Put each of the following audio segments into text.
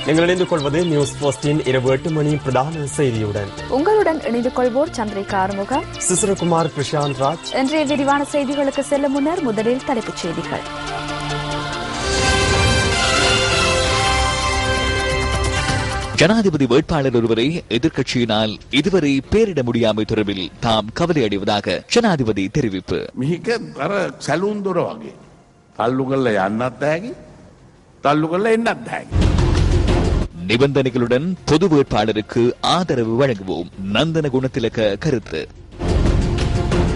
நீங்கள் இணைந்து கொள்வது நியூஸ் போஸ்டின் இரவு 8 மணி பிரதான செய்தியுடன். உங்களுடன் இணைந்து கொள்வோர் சந்திரிகா ஆறுமுகம், சிசுரகுமார், பிரசாந்த் ராஜ். இன்றைய விரிவான செய்திகளுக்கு செல்லும் முன்னர் முதலில் தலைப்புச் செய்திகள். ஜனாதிபதி வேட்பாளர் ஒருவரை எதிர்க்கட்சியினால் இதுவரை பேரிட முடியாமை தொடர்பில் தாம் கவலை அடைவதாக ஜனாதிபதி தெரிவிப்பு. மிக அர சலூந்துர வகை தள்ளுகள்ல எண்ணத்தாகி தள்ளுகள்ல எண்ணத்தாகி நிபந்தனைகளுடன் பொது வேட்பாளருக்கு ஆதரவு வழங்குவோம். நந்தன குணத்திலக்க கருத்து.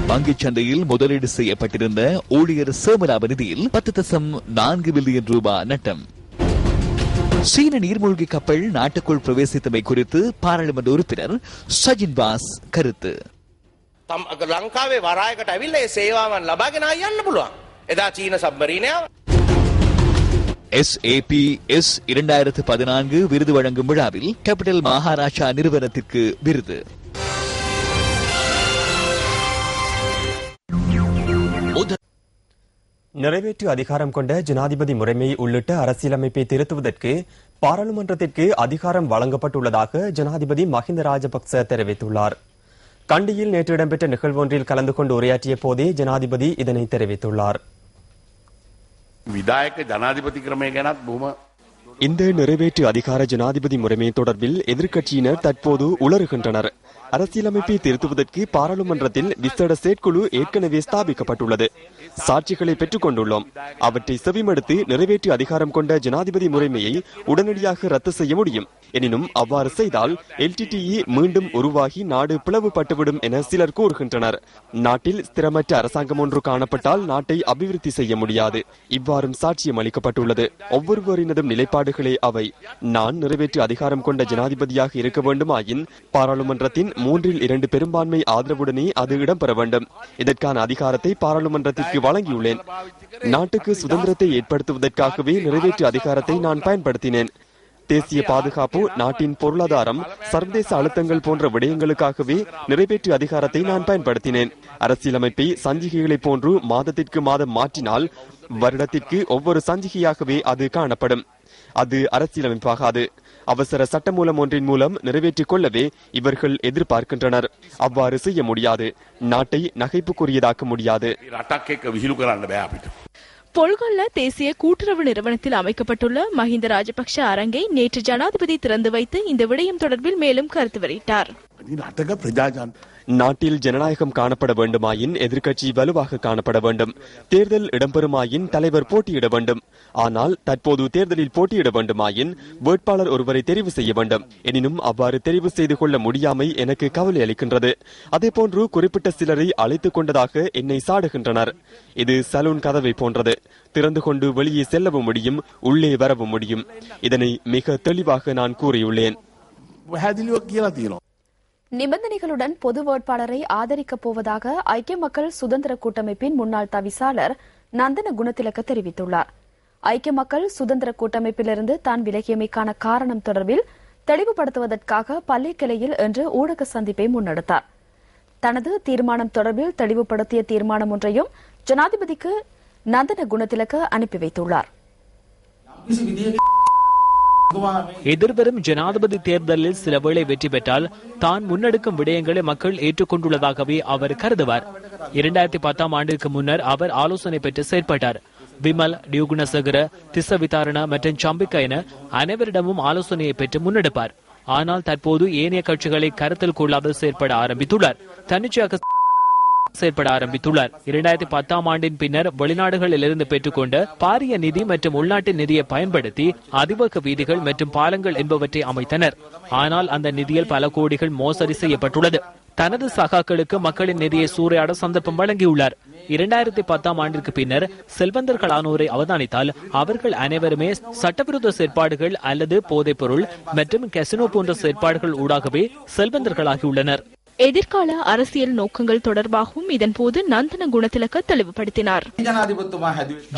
பங்குச் சந்தையில் முதலீடு செய்யப்பட்டிருந்த ஊழியர் சேமலாப நிதியில் 10.4 பில்லியன் ரூபாய் நட்டம். சீன நீர்மூழ்கி கப்பல் நாட்டுக்குள் பிரவேசித்தமை குறித்து பாராளுமன்ற உறுப்பினர் சஜின் பாஸ் கருத்து. லங்காවේ වරායකට ඇවිල්ලා ඒ සේවාවන් ලබාගෙන යන්න පුළුවන්. එදා චීන සබ්මරීනය SAPS 2014 விருது வழங்கும் விழாவில் கேபிட்டல் மகாராஷ்டிரா நிறுவனத்திற்கு விருது. நிறைவேற்று அதிகாரம் கொண்ட ஜனாதிபதி முறைமை உள்ளிட்ட அரசியலமைப்பை திருத்துவதற்கு பாராளுமன்றத்திற்கு அதிகாரம் வழங்கப்பட்டுள்ளதாக ஜனாதிபதி மஹிந்த ராஜபக்ச தெரிவித்துள்ளார். கண்டியில் நேற்று இடம்பெற்ற நிகழ்வொன்றில் கலந்து கொண்டு உரையாற்றிய போதே ஜனாதிபதி இதனை தெரிவித்துள்ளார். இந்த நிறைவேற்று அதிகார ஜனாதிபதி முறைமை தொடர்பில் எதிர்க்கட்சியினர் தற்போது உளறுகின்றனர். அரசியலமைப்பை திருத்துவதற்கு பாராளுமன்றத்தில் விசேட செயற்குழு ஏற்கனவே ஸ்தாபிக்கப்பட்டுள்ளது. சாட்சிகளை பெற்றுக் கொண்டுள்ளோம். அவற்றை செவிமடுத்து நிறைவேற்று அதிகாரம் கொண்ட ஜனாதிபதி முறைமையை உடனடியாக ரத்து செய்ய முடியும். எனினும் அவ்வாறு செய்தால் LTTE மீண்டும் உருவாகி நாடு பிளவுபட்டுவிடும் என சிலர் கூறுகின்றனர். நாட்டில் ஸ்திரமற்ற அரசாங்கம் ஒன்று காணப்பட்டால் நாட்டை அபிவிருத்தி செய்ய முடியாது. இவ்வாறும் சாட்சியம் அளிக்கப்பட்டுள்ளது. ஒவ்வொருவரினதும் நிலைப்பாடுகளே அவை. நான் நிறைவேற்று அதிகாரம் கொண்ட ஜனாதிபதியாக இருக்க வேண்டுமாயின் பாராளுமன்றத்தின் 3/2 பெரும்பான்மை ஆதரவுடனே அது இடம்பெற வேண்டும். இதற்கான அதிகாரத்தை பாராளுமன்றத்திற்கு வழங்கியுள்ளேன். நாட்டுக்கு சுதந்திரத்தை ஏற்படுத்துவதற்காகவே நிறைவேற்று அதிகாரத்தை நான் பயன்படுத்தினேன். தேசிய பாதுகாப்பு, நாட்டின் பொருளாதாரம், சர்வதேச அழுத்தங்கள் போன்ற விடயங்களுக்காகவே நிறைவேற்று அதிகாரத்தை நான் பயன்படுத்தினேன். அரசியலமைப்பை சஞ்சிகைகளை போன்று மாதத்திற்கு மாதம் மாற்றினால் வருடத்திற்கு ஒவ்வொரு சஞ்சிகையாகவே அது காணப்படும். அது அரசியலமைப்பாகாது. அவசர சட்டமூலம் ஒன்றின் மூலம் நிறைவேற்றிக் கொள்ளவே இவர்கள் எதிர்பார்க்கின்றனர். அவ்வாறு செய்ய முடியாது. நாட்டை நகைப்புக்குரியதாக்க முடியாது. பொல்கொல்ல தேசிய கூட்டுறவு நிறுவனத்தில் அமைக்கப்பட்டுள்ள மஹிந்த ராஜபக்ஷ அரங்கை நேற்று ஜனாதிபதி திறந்து வைத்து இந்த விடயம் தொடர்பில் மேலும் கருத்து வெளியிட்டார். நாட்டில் ஜனநாயகம் காணப்பட வேண்டுமாயின் எதிர்க்கட்சி வலுவாக காணப்பட வேண்டும். தேர்தல் இடம்பெறுமாயின் தலைவர் போட்டியிட வேண்டும். ஆனால் தற்போது தேர்தலில் போட்டியிட வேண்டுமாயின் வேட்பாளர் ஒருவரை தெரிவு செய்ய வேண்டும். எனினும் அவ்வாறு தெரிவு செய்து கொள்ள முடியாமை எனக்கு கவலை அளிக்கின்றது. அதேபோன்று குறிப்பிட்ட சிலரை அழைத்துக் கொண்டதாக என்னை சாடுகின்றனர். இது சலூன் கதவை போன்றது. திறந்து கொண்டு வெளியே செல்லவும் முடியும், உள்ளே வரவும் முடியும். இதனை மிக தெளிவாக நான் கூறியுள்ளேன். நிபந்தனைகளுடன் பொது வேட்பாளரை ஆதரிக்கப் போவதாக ஐக்கிய மக்கள் சுதந்திர கூட்டமைப்பின் முன்னாள் தவிசாளர் நந்தன குணத்திலக்க தெரிவித்துள்ளார். ஐக்கிய மக்கள் சுதந்திர கூட்டமைப்பிலிருந்து தான் விலகியமைக்கான காரணம் தொடர்பில் தெளிவுபடுத்துவதற்காக பள்ளிக்கிளையில் இன்று ஊடக சந்திப்பை முன்னெடுத்தார். தனது தீர்மானம் தொடர்பில் தெளிவுபடுத்திய தீர்மானம் ஒன்றையும் ஜனாதிபதிக்கு நந்தன குணத்திலக்க அனுப்பி வைத்துள்ளார். எதிர்வரும் ஜனாதிபதி தேர்தலில் சில வேளை வெற்றி பெற்றால் தான் முன்னெடுக்கும் விடயங்களை மக்கள் ஏற்றுக்கொண்டுள்ளதாகவே அவர் கருதுவார். 2010 ஆண்டிற்கு முன்னர் அவர் ஆலோசனை பெற்று செயற்பட்டார். விமல், டியூகுணசேகர, திஸ்ஸ விதாரண மற்றும் சம்பிக்க என அனைவரிடமும் ஆலோசனையை பெற்று முன்னெடுப்பார். ஆனால் தற்போது ஏனைய கட்சிகளை கருத்தில் கொள்ளாது செயற்பட ஆரம்பித்துள்ளார். தன்னிச்சையாக செயற்பட ஆரம்பித்துள்ளார். 2010 ஆண்டின் பின்னர் வெளிநாடுகளில் இருந்து பெற்றுக்கொண்ட பாரிய நிதி மற்றும் உள்நாட்டு நிதியை பயன்படுத்தி அதிவேக வீதிகள் மற்றும் பாலங்கள் என்பவற்றை அமைத்தனர். ஆனால் அந்த நிதியில் பல கோடிகள் மோசடி செய்யப்பட்டுள்ளது. தனது சகாக்களுக்கு மக்களின் நிதியை சூறையாட சந்தர்ப்பம் வழங்கியுள்ளார். 2010 ஆண்டிற்கு பின்னர் செல்வந்தர்களானோரை அவதானித்தால் அவர்கள் அனைவருமே சட்டவிரோத செயற்பாடுகள் அல்லது போதைப் பொருள் மற்றும் கசினோ போன்ற செயற்பாடுகள் ஊடாகவே செல்வந்தர்களாகியுள்ளனர். எதிர்கால அரசியல் நோக்கங்கள் தொடர்பாகவும் இதன்போது நந்தன குணத்திலக்க தெளிவுபடுத்தினார்.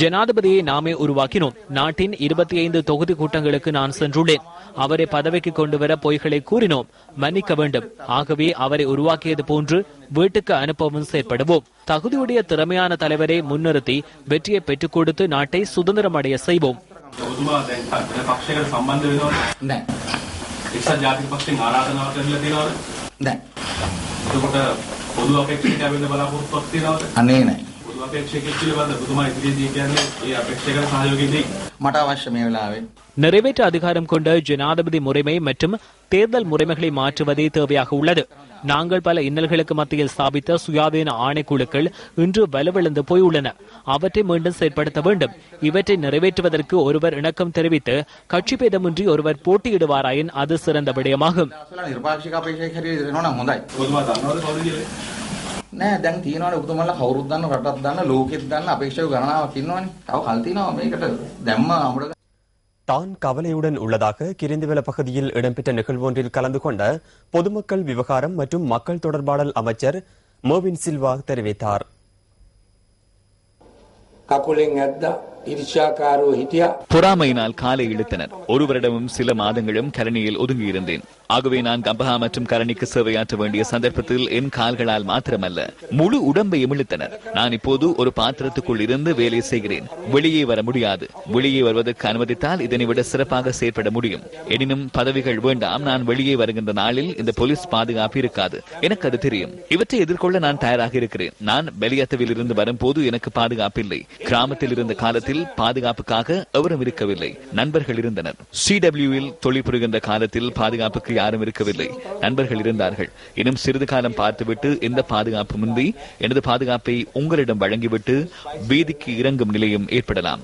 ஜனாதிபதியை நாமே உருவாக்கினோம். நாட்டின் 25 தொகுதி கூட்டங்களுக்கு நான் சென்றுள்ளேன். அவரை பதவிக்கு கொண்டு வர பொய்களை கூறினோம். மன்னிக்க வேண்டும். ஆகவே அவரை உருவாக்கியது போன்று வீட்டுக்கு அனுப்பவும் செயற்படுவோம். தகுதியுடைய திறமையான தலைவரை முன்னிறுத்தி வெற்றியை பெற்றுக் கொடுத்து நாட்டை சுதந்திரம் அடைய செய்வோம். நிறைவேற்று அதிகாரம் கொண்ட ஜனாதிபதி முறைமை மற்றும் தேர்தல் முறைமைகளை மாற்றுவதே தேவையாக உள்ளது. நாங்கள் பல இன்னல்களுக்கு மத்தியில் ஸ்தாபித்த சுயாதீன ஆணைக்குழுக்கள் இன்று வலுவிழந்து போயுள்ளன. அவற்றை மீண்டும் செயற்படுத்த வேண்டும். இவற்றை நிறைவேற்றுவதற்கு ஒருவர் இணக்கம் தெரிவித்து கட்சி பேதமின்றி ஒருவர் போட்டியிடுவாராயின் அது சிறந்த விடயமாகும். නෑ දැන් තියෙනවනේ ඔබතුමාලා කවුරුත් දන්න රටත් දන්න ලෝකෙත් දන්න අපේක්ෂක ගණනාවක් ඉන්නවනේ. තව කල් තියෙනවා මේකට දැම්ම අමුඩ. தான் கவலையுடன் உள்ளதாக கிரிந்திவெல பகுதியில் இடம்பெற்ற நிகழ்வொன்றில் கலந்து கொண்ட பொதுமக்கள் விவகாரம் மற்றும் மக்கள் தொடர்பாடல் அமைச்சர் மோவின் சில்வா தெரிவித்தார். ககுலின் ඇද්දා ඊර්ෂ්‍යාකාරෝ හිටියා. பொறாமையினால் காலை இழுத்தனர். ஒரு வருடமும் சில மாதங்களும் கரணியில் ஒதுங்கியிருந்தேன். ஆகவே நான் கம்பஹா மற்றும் கரணிக்கு சேவையாற்ற வேண்டிய சந்தர்ப்பத்தில் என் கால்களால் மாத்திரமல்ல முழு உடம்பையும் இழுத்தனர். நான் இப்போது ஒரு பாத்திரத்துக்குள் இருந்து வேலை செய்கிறேன். வெளியே வர முடியாது. வெளியே வருவதற்கு அனுமதித்தால் இதனை விட சிறப்பாக செயற்பட முடியும். எனினும் பதவிகள் வேண்டாம். நான் வெளியே வருகின்ற நாளில் இந்த போலீஸ் பாதுகாப்பு இருக்காது. எனக்கு அது தெரியும். இவற்றை எதிர்கொள்ள நான் தயாராக இருக்கிறேன். நான் பெலியத்தவில் இருந்து வரும்போது எனக்கு பாதுகாப்பு இல்லை. கிராமத்தில் இருந்த காலத்தில் பாதுகாப்புக்காக எவரும் இருக்கவில்லை. நண்பர்கள் இருந்தனர். CWவில் தொழில் புரிகின்ற காலத்தில் பாதுகாப்புக்கு யாரும் இருக்கவில்லை. நண்பர்கள் இருந்தார்கள். இன்னும் சிறிது காலம் பார்த்துவிட்டு எந்த பாதுகாப்புமின்றி எனது பாதுகாப்பை உங்களிடம் வழங்கிவிட்டு வீதிக்கு இறங்கும் நிலையும் ஏற்படலாம்.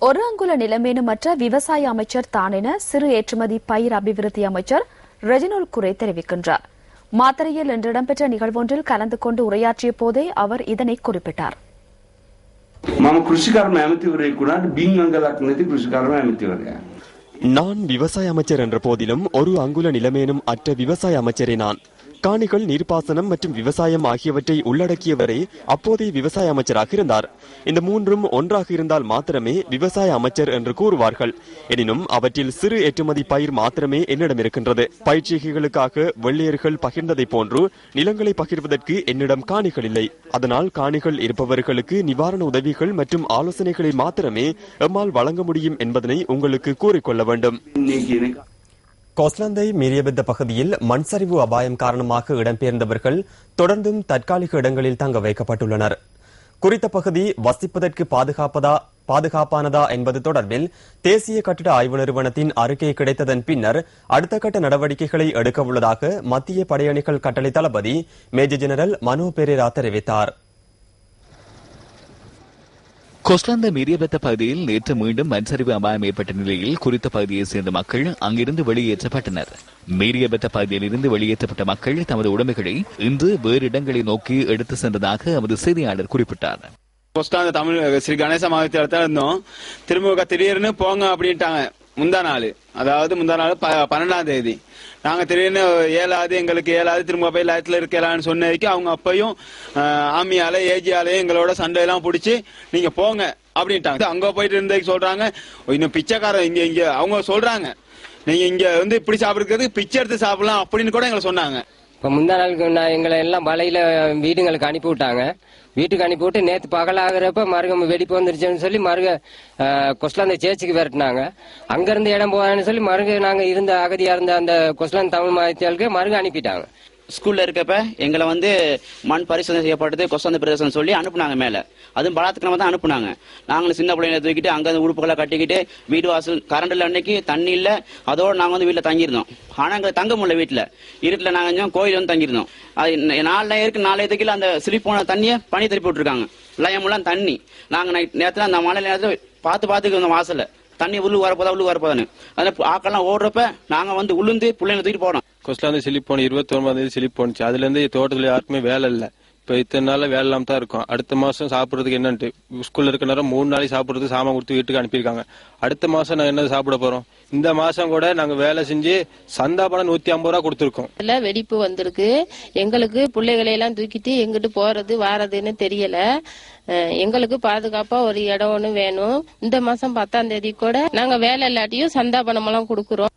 ஒரு அங்குல நிலைமேனுமற்ற விவசாய அமைச்சர் தான் என சிறு ஏற்றுமதி பயிர் அபிவிருத்தி அமைச்சர் ரெஜினோல் குரே தெரிவிக்கின்றார். மாத்தறையில் இன்று இடம்பெற்ற நிகழ்வொன்றில் கலந்து கொண்டு உரையாற்றிய போதே அவர் இதனை குறிப்பிட்டார். මම කෘෂිකර්ම ඇමතිවරයෙකුට බින් අංගලක් නැති කෘෂිකර්ම ඇමතිවරයා. நான் விவசாய அமைச்சர் என்ற போதிலும் ஒரு அங்குல நிலைமேனும் அற்ற விவசாய அமைச்சரே நான். காணிகள், நீர்ப்பாசனம் மற்றும் விவசாயம் ஆகியவற்றை உள்ளடக்கியவரே அப்போதைய விவசாய அமைச்சராக இருந்தார். இந்த மூன்றும் ஒன்றாக இருந்தால் மாத்திரமே விவசாய அமைச்சர் என்று கூறுவார்கள். எனினும் அவற்றில் சிறு ஏற்றுமதி பயிர் மாத்திரமே என்னிடம் இருக்கின்றது. பயிற்சிகளுக்காக வெள்ளையர்கள் பகிர்ந்ததை போன்று நிலங்களை பகிர்வதற்கு என்னிடம் காணிகள் இல்லை. அதனால் காணிகள் இருப்பவர்களுக்கு நிவாரண உதவிகள் மற்றும் ஆலோசனைகளை மாத்திரமே எம்மால் வழங்க முடியும் என்பதனை உங்களுக்கு கூறிக்கொள்ள வேண்டும். கொஸ்லந்தை மீரியபெத்த பகுதியில் மண் சரிவு அபாயம் காரணமாக இடம்பெயர்ந்தவர்கள் தொடர்ந்தும் தற்காலிக இடங்களில் தங்க வைக்கப்பட்டுள்ளனர். குறித்த பகுதி வசிப்பதற்கு பாதுகாப்பானதா என்பது தொடர்பில் தேசிய கட்டிட ஆய்வு நிறுவனத்தின் அறிக்கை கிடைத்ததன் பின்னர் அடுத்த கட்ட நடவடிக்கைகளை எடுக்க உள்ளதாக மத்திய படையணிகள் கட்டளை தளபதி மேஜர் ஜெனரல் மனோ பெரேரா தெரிவித்தார். கொஸ்லந்த மீரியபெத்த பகுதியில் நேற்று மீண்டும் மண்சரிவு அபாயம் ஏற்பட்ட நிலையில் குறித்த பகுதியை சேர்ந்த மக்கள் அங்கிருந்து வெளியேற்றப்பட்டனர். மீரியபெத்த பகுதியில் இருந்து வெளியேற்றப்பட்ட மக்கள் தமது உடைமைகளை இன்று வேறு இடங்களை நோக்கி எடுத்து சென்றதாக எமது செய்தியாளர் குறிப்பிட்டார். கொஸ்லாந்த தமிழ் ஸ்ரீ கணேச மகாவித்தியாலயத்தில் இருந்தோம். திரும்ப திடீர்னு போங்க அப்படின்ட்டாங்க. முந்தா நாள் 12ஆம் தேதி நாங்க திடீர்னு எங்களுக்கு ஏழாவது திரும்ப போய் லயத்துல இருக்கலாம்னு சொன்ன வரைக்கும் அவங்க அப்பையும் ஆமியால ஏஜியாலையும் எங்களோட சண்டையெல்லாம் பிடிச்சி நீங்க போங்க அப்படின்ட்டாங்க. அங்க போயிட்டு இருந்ததுக்கு சொல்றாங்க இன்னும் பிச்சைக்காரன் இங்க அவங்க சொல்றாங்க நீங்க இங்க வந்து இப்படி சாப்பிடுறதுக்கு பிச்சை எடுத்து சாப்பிடலாம் அப்படின்னு கூட எங்களை சொன்னாங்க. இப்ப முந்தா நாளுக்கு எங்களை எல்லாம் வலையில வீடுங்களுக்கு அனுப்பி விட்டாங்க. வீட்டுக்கு அனுப்பி விட்டு நேற்று பகலாகிறப்ப மருக வெடிப்பு வந்துருச்சுன்னு சொல்லி மருக கொஸ்லாந்த சேர்ச்சிக்கு விரட்டினாங்க. அங்க இருந்து இடம் போவான்னு சொல்லி மருக நாங்க இருந்த அகதியா இருந்த அந்த கொஸ்லாந்த தமிழ் மாதத்தியாளுக்கு மருக அனுப்பிட்டாங்க. ஸ்கூல்ல இருக்கப்ப எங்களை வந்து மண் பரிசோதனை செய்யப்பட்டது கொஸ்லாந்த பிரதேசம் சொல்லி அனுப்புனாங்க. மேல அதுவும் பலாத்துக்கிழமை தான் அனுப்புனாங்க. நாங்களும் சின்ன பிள்ளைங்களை தூக்கிட்டு அங்க உறுப்புகளை கட்டிக்கிட்டு வீடு வாசல் கரண்ட் இல்ல, அன்னைக்கு தண்ணி இல்ல, அதோட நாங்க வந்து வீட்டுல தங்கியிருந்தோம். ஆனா அங்க தங்க முடியல. வீட்டுல இருட்டுல நாங்க கோயில் வந்து தங்கியிருந்தோம். அது 4 இருக்கு 4 இதுக்குள்ள அந்த சிலிப் போன தண்ணியை பனி திருப்பி விட்டுருக்காங்க. லயமெல்லாம் தண்ணி. நாங்க நேரத்துல அந்த மழை நேரத்துல பார்த்துக்கிட்டு இருந்தோம் வாசல்ல தண்ணி உள்ளு வரப்போதான்னு. அதனால ஆக்கெல்லாம் ஓடுறப்ப நாங்க வந்து உளுந்து பிள்ளைங்களை தூக்கிட்டு போறோம். கொஸ்லாந்து சிலிப் போன 29ஆம் தேதி சிலிப் போனுச்சு. அதுல இருந்து தோட்டத்துல யாருக்குமே வேலை இல்ல. இப்ப இத்தனை நாள்ல வேலை இல்லாம தான் இருக்கும். அடுத்த மாசம் சாப்பிடுறதுக்கு என்னன்ட்டு ஸ்கூல்ல இருக்க நேரம் 3 நாளைக்கு சாப்பிடுறதுக்கு சாமான் கொடுத்து வீட்டுக்கு அனுப்பியிருக்காங்க. அடுத்த மாசம் நாங்க என்ன சாப்பிட போறோம்? இந்த மாசம் கூட நாங்க வேலை செஞ்சு சந்தா பணம் 150 ரூபா கொடுத்துருக்கோம். வெடிப்பு வந்திருக்கு. எங்களுக்கு பிள்ளைகளை எல்லாம் தூக்கிட்டு எங்கிட்டு போறது வாரதுன்னு தெரியல. எங்களுக்கு பாதுகாப்பா ஒரு இடம் ஒண்ணு வேணும். இந்த மாசம் 10ஆம் தேதி கூட நாங்க வேலை இல்லாட்டியும் சந்தா பணம் எல்லாம் கொடுக்கிறோம்.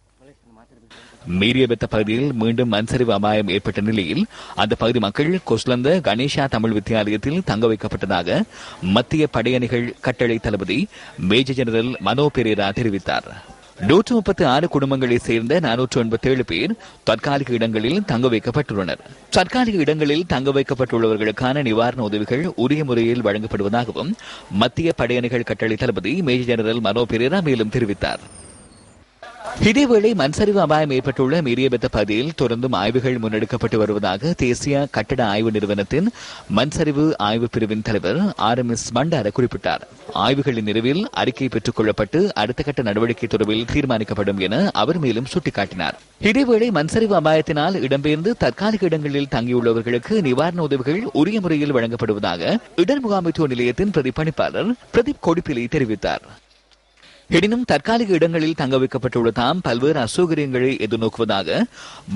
மீரியபெத்த பகுதியில் மீண்டும் மண்சரிவு அபாயம் ஏற்பட்ட நிலையில் அந்த பகுதி மக்கள் கொஸ்லந்த கணேஷா தமிழ் வித்தியாலயத்தில் தங்க வைக்கப்பட்டதாக மத்திய படையணிகள் கட்டளை தளபதி மேஜர் ஜெனரல் மனோ பெரேரா தெரிவித்தார். 136 குடும்பங்களைச் சேர்ந்த 487 பேர் தற்காலிக இடங்களில் தங்க வைக்கப்பட்டுள்ளனர். தற்காலிக இடங்களில் தங்க வைக்கப்பட்டுள்ளவர்களுக்கான நிவாரண உதவிகள் உரிய முறையில் வழங்கப்படுவதாகவும் மத்திய படையணிகள் கட்டளை தளபதி மேஜர் ஜெனரல் மனோ பெரேரா மேலும் தெரிவித்தார். இதேவேளை மண்சரிவு அபாயம் ஏற்பட்டுள்ள மீரியபெத்த பகுதியில் தொடர்ந்தும் ஆய்வுகள் முன்னெடுக்கப்பட்டு வருவதாக தேசிய கட்டட ஆய்வு நிறுவனத்தின் மண்சரிவு ஆய்வு பிரிவின் தலைவர் RMS பண்டார குறிப்பிட்டார். ஆய்வுகளின் நிறைவில் அறிக்கை பெற்றுக் கொள்ளப்பட்டு அடுத்த கட்ட நடவடிக்கை தொடர்பில் தீர்மானிக்கப்படும் என அவர் மேலும் சுட்டிக்காட்டினார். இதேவேளை மண்சரிவு அபாயத்தினால் இடம்பெயர்ந்து தற்காலிக இடங்களில் தங்கியுள்ளவர்களுக்கு நிவாரண உதவிகள் உரிய முறையில் வழங்கப்படுவதாக இடர் முகாமைத்துவ நிலையத்தின் பிரதிபலிப்பாளர் பிரதீப் கொடிப்பிலி தெரிவித்தார். எனினும் தற்காலிக இடங்களில் தங்க வைக்கப்பட்டுள்ள தாம் பல்வேறு அசௌகரியங்களை எதிர்நோக்குவதாக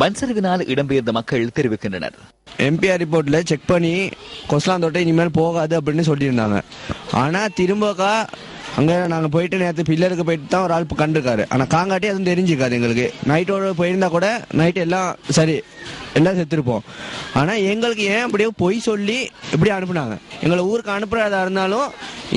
மண்சரிவினால் இடம்பெயர்ந்த மக்கள் தெரிவிக்கின்றனர். MPR ரிப்போர்ட்ல செக் பண்ணி கொஸ்லாந்தோட்டை இனிமேல் போகாது அப்படின்னு சொல்லியிருந்தாங்க. ஆனா திரும்பக்கா அங்கே நாங்கள் போயிட்டு நேற்று பில்லருக்கு போயிட்டு தான் ஒரு ஆள் கண்டிருக்காரு. ஆனால் காங்காட்டி அதுவும் தெரிஞ்சுக்காது எங்களுக்கு. நைட்டோட போயிருந்தா கூட நைட்டு எல்லாம் சரி எல்லாம் செத்துருப்போம். ஆனால் எங்களுக்கு ஏன் அப்படியே பொய் சொல்லி இப்படி அனுப்புனாங்க. எங்களை ஊருக்கு அனுப்புறதா இருந்தாலும்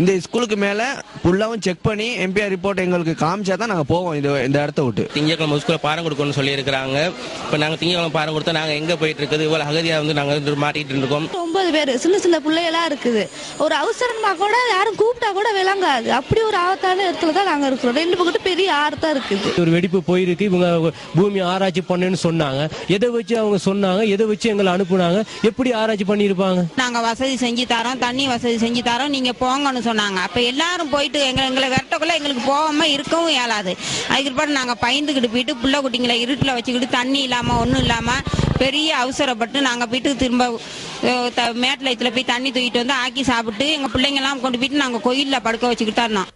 இந்த ஸ்கூலுக்கு மேலே ஃபுல்லாகவும் செக் பண்ணி MPR ரிப்போர்ட் எங்களுக்கு காமிச்சா தான் நாங்கள் போவோம் இந்த இடத்த விட்டு. திங்கக்கிழமை ஸ்கூலில் பாடம் கொடுக்கணும்னு சொல்லியிருக்கிறாங்க. இப்போ நாங்கள் திங்கக்கிழமை பாடம் கொடுத்தா நாங்கள் எங்கே போயிட்டு இருக்குது இவ்வளோ அகதியாக வந்து நாங்கள் மாட்டிகிட்டு இருக்கோம். 9 பேர் சின்ன சின்ன பிள்ளைகளாக இருக்குது. ஒரு அவசரமாக கூட யாரும் கூப்பிட்டா கூட விளங்காது. அப்படி ஒரு ஆபத்தான இடத்துல தான் நாங்கள் இருக்கிறோம். 2 பக்கத்து பெரிய ஆறுதான் இருக்குது. ஒரு வெடிப்பு போயிருக்கு. இவங்க பூமி ஆராய்ச்சி பண்ணுன்னு சொன்னாங்க. எதை வச்சு அவங்க சொன்னாங்க, எதை வச்சு எங்களை அனுப்புனாங்க, எப்படி ஆராய்ச்சி பண்ணியிருப்பாங்க? நாங்க வசதி செஞ்சு தரோம், தண்ணி வசதி செஞ்சு தரோம், நீங்க போங்கன்னு சொன்னாங்க. அப்ப எல்லாரும் போயிட்டு எங்களை விரட்டக்குள்ள எங்களுக்கு போகாம இருக்கவும் இயலாது. அதுக்கு நாங்க பயந்துகிட்டு போயிட்டு புள்ள குட்டிங்களை இருட்டுல வச்சுக்கிட்டு தண்ணி இல்லாம ஒன்றும் இல்லாம பெரிய அவசரப்பட்டு நாங்க போயிட்டு திரும்ப மேட்டலயத்துல போய் தண்ணி தூக்கிட்டு வந்து ஆக்கி சாப்பிட்டு எங்க பிள்ளைங்க எல்லாம் கொண்டு போயிட்டு நாங்க கோயில்ல படுக்க வச்சுக்கிட்டு தரணும்.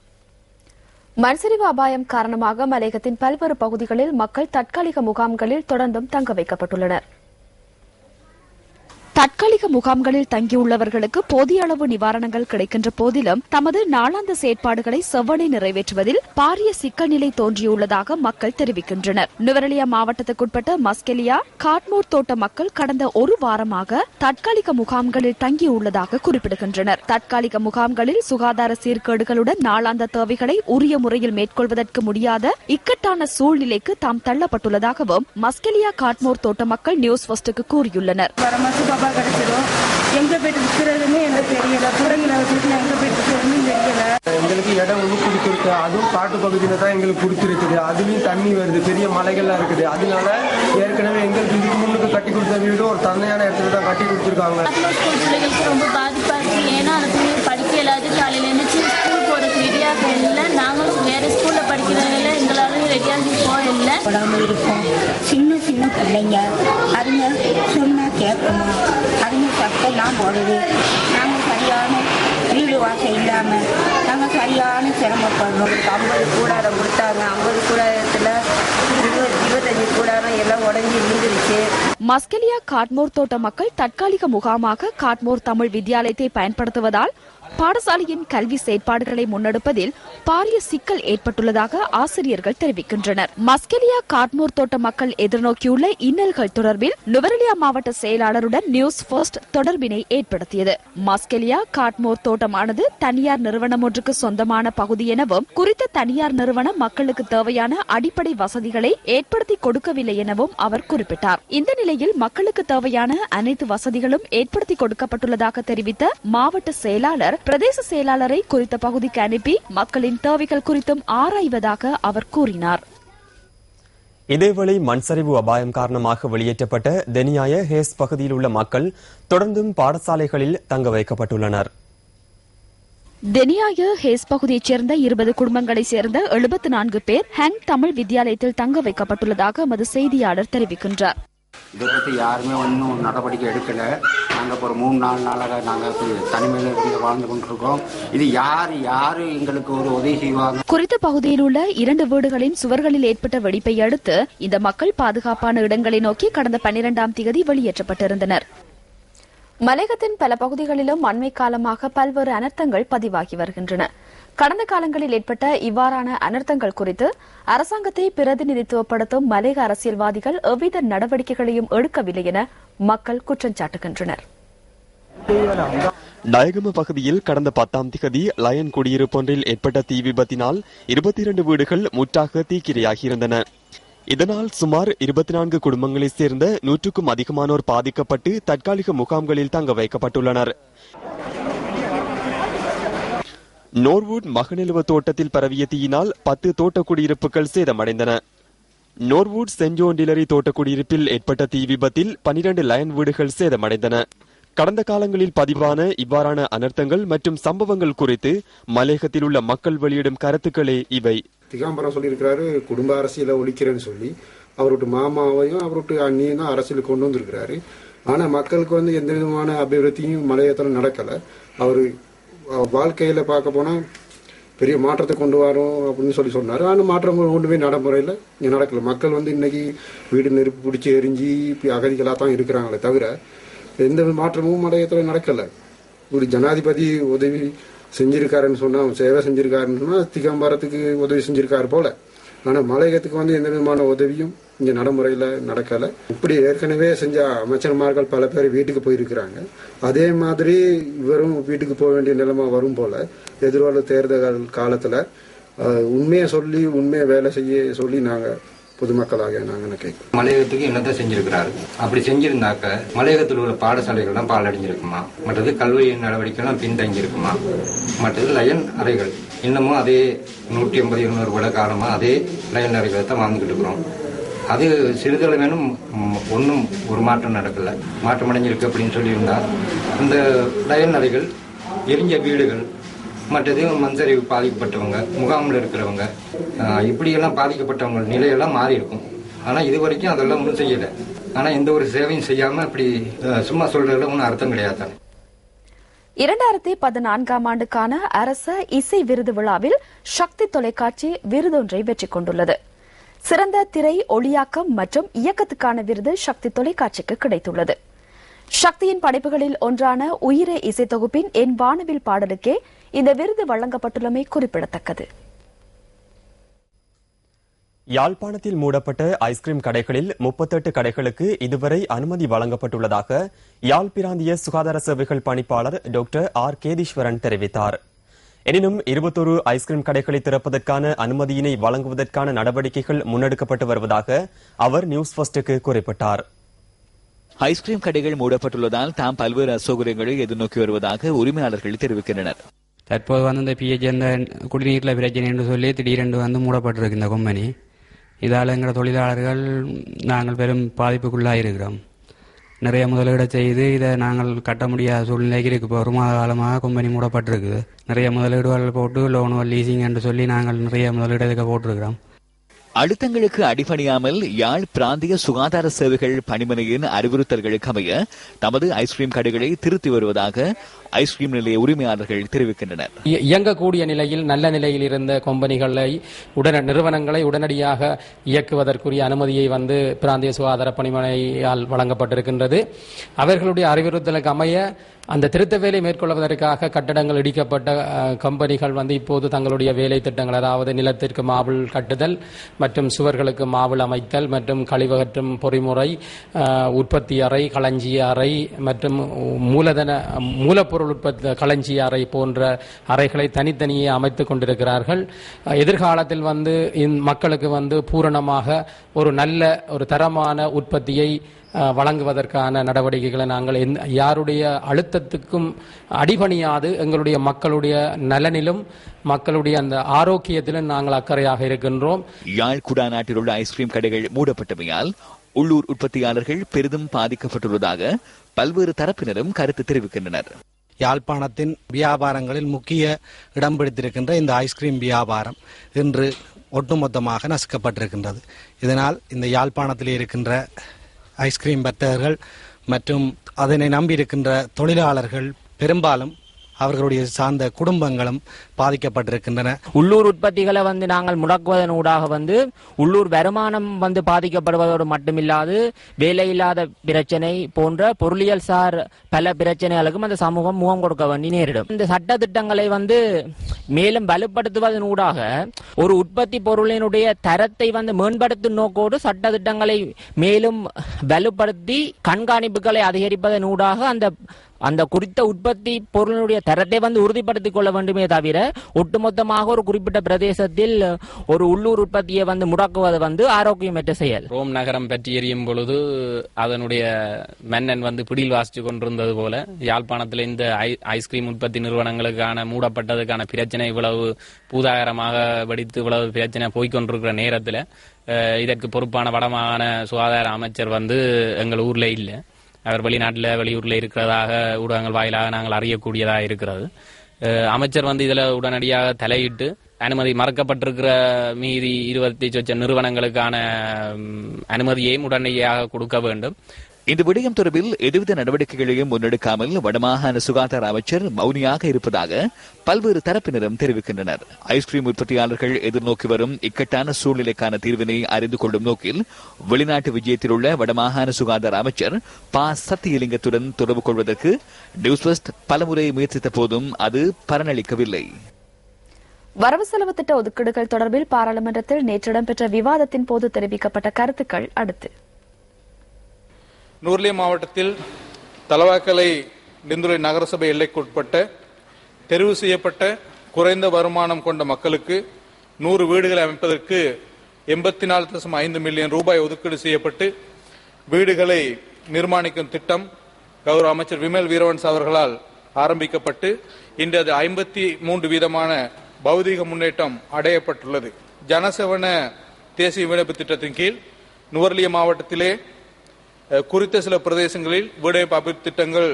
மண்சரிவு அபாயம் காரணமாக மலையகத்தின் பல்வேறு பகுதிகளில் மக்கள் தற்காலிக முகாம்களில் தொடர்ந்தும் தங்க வைக்கப்பட்டுள்ளனர். தற்காலிக முகாம்களில் தங்கியுள்ளவர்களுக்கு போதிய அளவு நிவாரணங்கள் கிடைக்கின்ற போதிலும் தமது நாளாந்த செயற்பாடுகளை செவ்வனே நிறைவேற்றுவதில் பாரிய சிக்கல் நிலை தோன்றியுள்ளதாக மக்கள் தெரிவிக்கின்றனர். நுவரெலியா மாவட்டத்துக்குட்பட்ட மஸ்கெலியா காட்மோர் தோட்ட மக்கள் கடந்த ஒரு வாரமாக தற்காலிக முகாம்களில் தங்கியுள்ளதாக குறிப்பிடுகின்றனர். தற்காலிக முகாம்களில் சுகாதார சீர்கேடுகளுடன் நாளாந்த தேவைகளை உரிய முறையில் மேற்கொள்வதற்கு முடியாத இக்கட்டான சூழ்நிலைக்கு தாம் தள்ளப்பட்டுள்ளதாகவும் மஸ்கெலியா காட்மோர் தோட்ட மக்கள் நியூஸ் ஃபர்ஸ்டுக்கு கூறியுள்ளனர். கிடைச்சிடும். எங்க போயிட்டு விற்கிறதுன்னு எனக்கு தெரியல. பிள்ளைங்களை வச்சுட்டு எங்க போயிட்டு விற்கிறதுன்னு தெரியல. எங்களுக்கு இடம் ஒன்று கொடுத்துருக்கு. அதுவும் காட்டு பகுதியில தான் எங்களுக்கு கொடுத்துருக்குது. அதுலயும் தண்ணி வருது, பெரிய மலைகள்லாம் இருக்குது. அதனால ஏற்கனவே எங்களுக்கு இதுக்கு முன்னுக்கு கட்டி கொடுத்த வீடு ஒரு தன்மையான இடத்துல தான் கட்டி கொடுத்துருக்காங்க. பிள்ளைகளுக்கு ரொம்ப பாதிப்பா இருக்கு. ஏன்னா அந்த பிள்ளைங்க படிக்க இல்லாது காலையில எழுந்துச்சு ஸ்கூல் போறதுக்கு ரெடியாக இல்லை. நாங்களும் வேற ஸ்கூல்ல படிக்கிறதுல எங்களாலும் ரெடியாகி போக இல்லை. உடம்பு இருக்கும். சின்ன சின்ன பிள்ளைங்க அதுங்க சொன்னா கேட்கணும். அதுங்க சட்டையெல்லாம் போடுது. நாங்கள் சரியான வீடு வாசல் இல்லாமல் நாங்கள் சரியான சிரமப்படுறோம். 50 கூடாரம் கொடுத்தாங்க. 50 கூடாரத்தில் 25 கூடாரம் எல்லாம் உடஞ்சி விழுந்துருச்சு. மஸ்கெலியா காட்மோர் தோட்ட மக்கள் தற்காலிக முகாமாக காட்மோர் தமிழ் வித்தியாலயத்தை பயன்படுத்துவதால் பாடசாலையின் கல்வி செயற்பாடுகளை முன்னெடுப்பதில் பாரிய சிக்கல் ஏற்பட்டுள்ளதாக ஆசிரியர்கள் தெரிவிக்கின்றனர். மஸ்கெலியா காட்மோர் தோட்ட மக்கள் எதிர்நோக்கியுள்ள இன்னல்கள் தொடர்பில் நுவரெலியா மாவட்ட செயலாளருடன் நியூஸ் ஃபர்ஸ்ட் தொடர்பினை ஏற்படுத்தியது. மஸ்கெலியா காட்மோர் தோட்டமானது தனியார் நிறுவனம் ஒன்றுக்கு சொந்தமான பகுதி எனவும் குறித்த தனியார் நிறுவனம் மக்களுக்கு தேவையான அடிப்படை வசதிகளை ஏற்படுத்தி கொடுக்கவில்லை எனவும் அவர் குறிப்பிட்டார். இந்த நிலையில் மக்களுக்கு தேவையான அனைத்து வசதிகளும் ஏற்படுத்தி கொடுக்கப்பட்டுள்ளதாக தெரிவித்த மாவட்ட செயலாளர் பிரதேச செயலாளரை குறித்த பகுதிக்கு அனுப்பி மக்களின் தேவைகள் குறித்தும் ஆராய்வதாக அவர் கூறினார். இதேவேளை மண்சரிவு அபாயம் காரணமாக வெளியேற்றப்பட்ட தெனியாய ஹேஸ் பகுதியில் உள்ள மக்கள் தொடர்ந்தும் பாடசாலைகளில் தங்க வைக்கப்பட்டுள்ளனர். தெனியாய ஹேஸ் பகுதியைச் சேர்ந்த 20 குடும்பங்களைச் சேர்ந்த 74 பேர் ஹேங் தமிழ் வித்தியாலயத்தில் தங்க வைக்கப்பட்டுள்ளதாக எமது செய்தியாளர் தெரிவிக்கின்றார். இதை பற்றி யாருமே ஒன்றும் நடவடிக்கை எடுக்கலை. நாங்கள் இப்போ ஒரு 3-4 நாளாக நாங்கள் தனிமையில் இருந்து வாழ்ந்து கொண்டிருக்கோம். இது யாரு எங்களுக்கு ஒரு உதவி செய்வாங்க? குறித்த பகுதியில் உள்ள 2 வீடுகளின் சுவர்களில் ஏற்பட்ட வெடிப்பை அடுத்து இந்த மக்கள் பாதுகாப்பான இடங்களை நோக்கி கடந்த 12ஆம் தேதி வெளியேற்றப்பட்டிருந்தனர். மலையகத்தின் பல பகுதிகளிலும் அண்மை காலமாக பல்வேறு அனர்த்தங்கள் பதிவாகி வருகின்றன. கடந்த காலங்களில் ஏற்பட்ட இவ்வாறான அனர்த்தங்கள் குறித்து அரசாங்கத்தை பிரதிநிதித்துவப்படுத்தும் மலையக அரசியல்வாதிகள் எவ்வித நடவடிக்கைகளையும் எடுக்கவில்லை என மக்கள் குற்றம் சாட்டுகின்றனர். டயகம பகுதியில் கடந்த 10ஆம் திகதி லயன் குடியிருப்பொன்றில் ஏற்பட்ட தீ விபத்தினால் 22 வீடுகள் முற்றாக தீக்கிரையாகியிருந்தன. இதனால் சுமார் 24 குடும்பங்களைச் சேர்ந்த 100க்கும் அதிகமானோர் பாதிக்கப்பட்டு தற்காலிக முகாம்களில் தங்க வைக்கப்பட்டுள்ளனர். நோர்வுட் மகநிலுவ தோட்டத்தில் பரவிய தீயினால் 10 தோட்ட குடியிருப்புகள் சேதமடைந்தன. நோர்வுட் சென்ட் ஜோன் டிலரி தோட்ட குடியிருப்பில் ஏற்பட்ட தீ விபத்தில் 12 லயன் வீடுகள் சேதமடைந்தன. கடந்த காலங்களில் பதிவான இவ்வாறான அனர்த்தங்கள் மற்றும் சம்பவங்கள் குறித்து மலையகத்தில் உள்ள மக்கள் வெளியிடும் கருத்துக்களே இவை. திகாம்பரம் சொல்லியிருக்கிறாரு, குடும்ப அரசியலை ஒழிக்கிறேன்னு சொல்லி அவருடைய மாமாவையும் அவருடைய அண்ணியும் தான் அரசியலுக்கு கொண்டு வந்திருக்கிறாரு. ஆனா மக்களுக்கு எந்த விதமான அபிவிருத்தியும் மலையகத்தில் நடக்கல. அவரு வாழ்க்கையில பார்க்க போனா பெரிய மாற்றத்தை கொண்டு வரோம் அப்படின்னு சொன்னாரு. ஆனால் மாற்றங்கள் கொண்டு போய் நடைமுறையில் இங்கே நடக்கல. மக்கள் இன்னைக்கு வீடு நெருப்பு பிடிச்சி எரிஞ்சு அகதிகளாக தான் இருக்கிறாங்களே தவிர எந்த மாற்றமும் மலையகத்தில் நடக்கல. ஒரு ஜனாதிபதி உதவி செஞ்சிருக்காருன்னு சொன்னா, சேவை செஞ்சிருக்காருன்னு சொன்னா திகம்பரத்துக்கு உதவி செஞ்சிருக்காரு போல. ஆனா மலையகத்துக்கு எந்த விதமான உதவியும் இங்க நடைமுறையில நடக்கல. இப்படி ஏற்கனவே செஞ்ச அமைச்சர்மார்கள் பல பேர் வீட்டுக்கு போயிருக்கிறாங்க. அதே மாதிரி இவரும் வீட்டுக்கு போக வேண்டிய நிலைமை வரும் போல. எதிர்கால தேர்தல் காலத்துல உண்மையை சொல்லி உண்மையை வேலை செய்ய சொல்லி நாங்க பொதுமக்களாக நாங்க கேட்கிறோம். மலையகத்துக்கு என்னதான் செஞ்சிருக்கிறாரு? அப்படி செஞ்சிருந்தாக்க மலையகத்தில் உள்ள பாடசாலைகள் தான் பாலடைஞ்சிருக்குமா? மற்றது கல்வி நடவடிக்கைலாம் பின்தங்கி இருக்குமா? மற்றது லயன் அறைகள் இன்னமும் அதே 180-200 வருட காலமா அதே லயன் அறைகளை தான் வாழ்ந்துகிட்டு இருக்கிறோம். அது சிறிதளவேனும் ஒன்றும் ஒரு மாற்றம் நடக்கல. மாற்றம் அடைஞ்சிருக்கு அப்படின்னு சொல்லியிருந்தா இந்த லயன் அறைகள், எரிஞ்ச வீடுகள், மற்றது மண்சரிவு பாதிக்கப்பட்டவங்க, முகாமில் இருக்கிறவங்க, இப்படியெல்லாம் பாதிக்கப்பட்டவங்க நிலையெல்லாம் மாறி இருக்கும். ஆனால் இது வரைக்கும் அதெல்லாம் ஒன்றும் செய்யலை. ஆனால் எந்த ஒரு சேவையும் செய்யாமல் அப்படி சும்மா சொல்றதுல ஒன்றும் அர்த்தம் கிடையாது. 2014ஆம் ஆண்டுக்கான அரச இசை விருது விழாவில் சக்தி தொலைக்காட்சி விருதொன்றை வெற்றி கொண்டுள்ளது. சிறந்த திரை ஒளியாக்கம் மற்றும் இயக்கத்துக்கான விருது சக்தி தொலைக்காட்சிக்கு கிடைத்துள்ளது. சக்தியின் படைப்புகளில் ஒன்றான உயிரே இசைத்தொகுப்பின் என் வானவில் பாடலுக்கே இந்த விருது வழங்கப்பட்டுள்ளமை குறிப்பிடத்தக்கது. யாழ்ப்பாணத்தில் மூடப்பட்ட ஐஸ்கிரீம் கடைகளில் 38 கடைகளுக்கு இதுவரை அனுமதி வழங்கப்பட்டுள்ளதாக யாழ் பிராந்திய சுகாதார சேவைகள் பணிப்பாளர் டாக்டர் ஆர் கேதீஸ்வரன் தெரிவித்தார். எனினும் 21 ஐஸ்கிரீம் கடைகளை திறப்பதற்கான அனுமதியினை வழங்குவதற்கான நடவடிக்கைகள் முன்னெடுக்கப்பட்டு வருவதாக அவர் நியூஸ் ஃபர்ஸ்டுக்கு குறிப்பிட்டார். ஐஸ்கிரீம் கடைகள் மூடப்பட்டுள்ளதால் தாம் பல்வேறு அசௌகரியங்களை எதிர்நோக்கி வருவதாக உரிமையாளர்கள் தெரிவிக்கின்றனர். தற்போது இந்த பிஹெச் அந்த குடிநீர்ல பிரச்சனை என்று சொல்லி திடீரென்று மூடப்பட்டிருக்கு இந்த கம்பெனி. இதால் எங்கள் தொழிலாளர்கள் நாங்கள் பெரும் பாதிப்புக்குள்ளாயிருக்கிறோம். நிறைய முதலீடு செய்து இதை நாங்கள் கட்ட முடியாத சூழ்நிலைக்கு இருக்கு. இப்போ 1 மாத காலமாக கம்பெனி மூடப்பட்டிருக்குது. நிறைய முதலீடுகள் போட்டு லோனுகள் லீசிங் என்று சொல்லி நாங்கள் நிறைய முதலீடு இதுக்கு போட்டிருக்கிறோம். அழுத்தங்களுக்கு அடிபணியாமல் யாழ் பிராந்திய சுகாதார சேவைகள் பணிமனையின் அறிவுறுத்தல்களுக்கு அமைய தமது ஐஸ்கிரீம் கடைகளை திருத்தி வருவதாக ஐஸ்கிரீம் நிலைய உரிமையாளர்கள் தெரிவிக்கின்றனர். இயங்கக்கூடிய நிலையில் நல்ல நிலையில் இருந்த கம்பெனிகளை நிறுவனங்களை உடனடியாக இயக்குவதற்குரிய அனுமதியை பிராந்திய சுகாதார பணிமனையால் வழங்கப்பட்டிருக்கின்றது. அவர்களுடைய அறிவுறுத்தலுக்கு அமைய அந்த திருத்த வேலை மேற்கொள்வதற்காக கட்டடங்கள் இடிக்கப்பட்ட கம்பெனிகள் இப்போது தங்களுடைய வேலை திட்டங்கள், அதாவது நிலத்திற்கு மாவுள் கட்டுதல் மற்றும் சுவர்களுக்கு மாவுள் அமைத்தல் மற்றும் கழிவகற்றும் பொறிமுறை, உற்பத்தி அறை, களஞ்சிய அறை மற்றும் மூலப்பொருள் உற்பத்தி களஞ்சிய அறை போன்ற அறைகளை தனித்தனியே அமைத்துக் கொண்டிருக்கிறார்கள். எதிர்காலத்தில் மக்களுக்கு பூரணமாக ஒரு நல்ல ஒரு தரமான உற்பத்தியை வழங்குவதற்கான நடவடிக்கைகளை நாங்கள் யாருடைய அழுத்தத்துக்கும் அடிபணியாது எங்களுடைய மக்களுடைய நலனிலும் மக்களுடைய அந்த ஆரோக்கியத்திலும் நாங்கள் அக்கறையாக இருக்கின்றோம். யாழ் குடாநாட்டில் உள்ள ஐஸ்கிரீம் கடைகள் மூடப்பட்டமையால் உள்ளூர் உற்பத்தியாளர்கள் பெரிதும் பாதிக்கப்பட்டுள்ளதாக பல்வேறு தரப்பினரும் கருத்து தெரிவிக்கின்றனர். யாழ்ப்பாணத்தின் வியாபாரங்களில் முக்கிய இடம் பிடித்திருக்கின்ற இந்த ஐஸ்கிரீம் வியாபாரம் இன்று ஒட்டுமொத்தமாக நசுக்கப்பட்டிருக்கின்றது. இதனால் இந்த யாழ்ப்பாணத்தில் இருக்கின்ற ஐஸ்கிரீம் வர்த்தகர்கள் மற்றும் அதனை நம்பியிருக்கின்ற தொழிலாளர்கள் பெரும்பாலும் அவர்களுடைய சார்ந்த குடும்பங்களும் பாதிக்கப்பட்டிருக்கின்றன. உள்ளூர் உற்பத்திகளை நாங்கள் முடக்குவதன் ஊடாக உள்ளூர் வருமானம் பாதிக்கப்படுவதோடு மட்டுமில்லாது வேலையில்லாத பிரச்சனை போன்ற பொருளியல் சார் பல பிரச்சனைகளுக்கும் அந்த சமூகம் முகம் கொடுக்க வேண்டி நேரிடும். இந்த சட்ட திட்டங்களை மேலும் வலுப்படுத்துவதன் ஊடாக ஒரு உற்பத்தி பொருளினுடைய தரத்தை மேம்படுத்தும் நோக்கோடு சட்ட திட்டங்களை மேலும் வலுப்படுத்தி கண்காணிப்புகளை அதிகரிப்பதன் ஊடாக அந்த குறித்த உற்பத்தி பொருளினுடைய தரத்தை உறுதிப்படுத்திக் கொள்ள வேண்டுமே தவிர ஒட்டுமொத்தமாக ஒரு குறிப்பிட்ட பிரதேசத்தில் ஒரு உள்ளூர் உற்பத்தியை முடக்குவது ஆரோக்கியமற்ற செயல். ரோம் நகரம் பற்றி எரியும் பொழுது அதனுடைய மன்னன் பிடியில் வாசிச்சு கொண்டிருந்தது போல யாழ்ப்பாணத்தில் இந்த ஐஸ்கிரீம் உற்பத்தி நிறுவனங்களுக்கான மூடப்பட்டதுக்கான பிரச்சனை இவ்வளவு பூதாகரமாக வெடித்து இவ்வளவு பிரச்சனை போய்கொண்டிருக்கிற நேரத்தில் இதற்கு பொறுப்பான வடமாகாண சுகாதார அமைச்சர் எங்கள் ஊர்ல இல்லை. அவர் வெளியூர்ல இருக்கிறதாக ஊடகங்கள் வாயிலாக நாங்கள் அறியக்கூடியதாக இருக்கிறது. அமைச்சர் இதுல உடனடியாக தலையிட்டு அனுமதி மறக்கப்பட்டிருக்கிற மீதி 20 நிறுவனங்களுக்கான அனுமதியையும் உடனடியாக கொடுக்க வேண்டும். இந்த விடயம் தொடர்பில் எதுவித நடவடிக்கைகளையும் முன்னெடுக்காமல் வடமாகாண சுகாதார அமைச்சர் மௌனியாக இருப்பதாக பல்வேறு தரப்பினரும் தெரிவிக்கின்றனர். ஐஸ்கிரீம் உற்பத்தியாளர்கள் எதிர்நோக்கி வரும் இக்கட்டான சூழ்நிலைக்கான தீர்வினை அறிந்து கொள்ளும் நோக்கில் வெளிநாட்டு விஜயத்தில் உள்ள வடமாகாண சுகாதார அமைச்சர் ப. சத்தியலிங்கத்துடன் தொடர்பு கொள்வதற்கு நியூஸ் ஃபர்ஸ்ட் பலமுறை முயற்சித்த போதும் அது பலனளிக்கவில்லை. வரவு செலவு திட்ட ஒதுக்கீடுகள் தொடர்பில் பாராளுமன்றத்தில் நேற்று இடம்பெற்ற விவாதத்தின் போது தெரிவிக்கப்பட்ட கருத்துக்கள் அடுத்து. நூர்லியா மாவட்டத்தில் தலவாக்கலை நிந்துரை நகரசபை எல்லைக்குட்பட்ட தெரிவு செய்யப்பட்ட குறைந்த வருமானம் கொண்ட மக்களுக்கு 100 வீடுகளை அமைப்பதற்கு 84.5 மில்லியன் ரூபாய் ஒதுக்கீடு செய்யப்பட்டு வீடுகளை நிர்மாணிக்கும் திட்டம் கௌரவ அமைச்சர் விமல் வீரவன்ஸ் அவர்களால் ஆரம்பிக்கப்பட்டு இன்று அது 53% பௌதீக முன்னேற்றம் அடையப்பட்டுள்ளது. ஜனசேவன தேசிய வீடமைப்பு திட்டத்தின் கீழ் நுவர்லியா மாவட்டத்திலே குறித்த சில பிரதேசங்களில் வீடமைப்பு அபிவிருத்தி திட்டங்கள்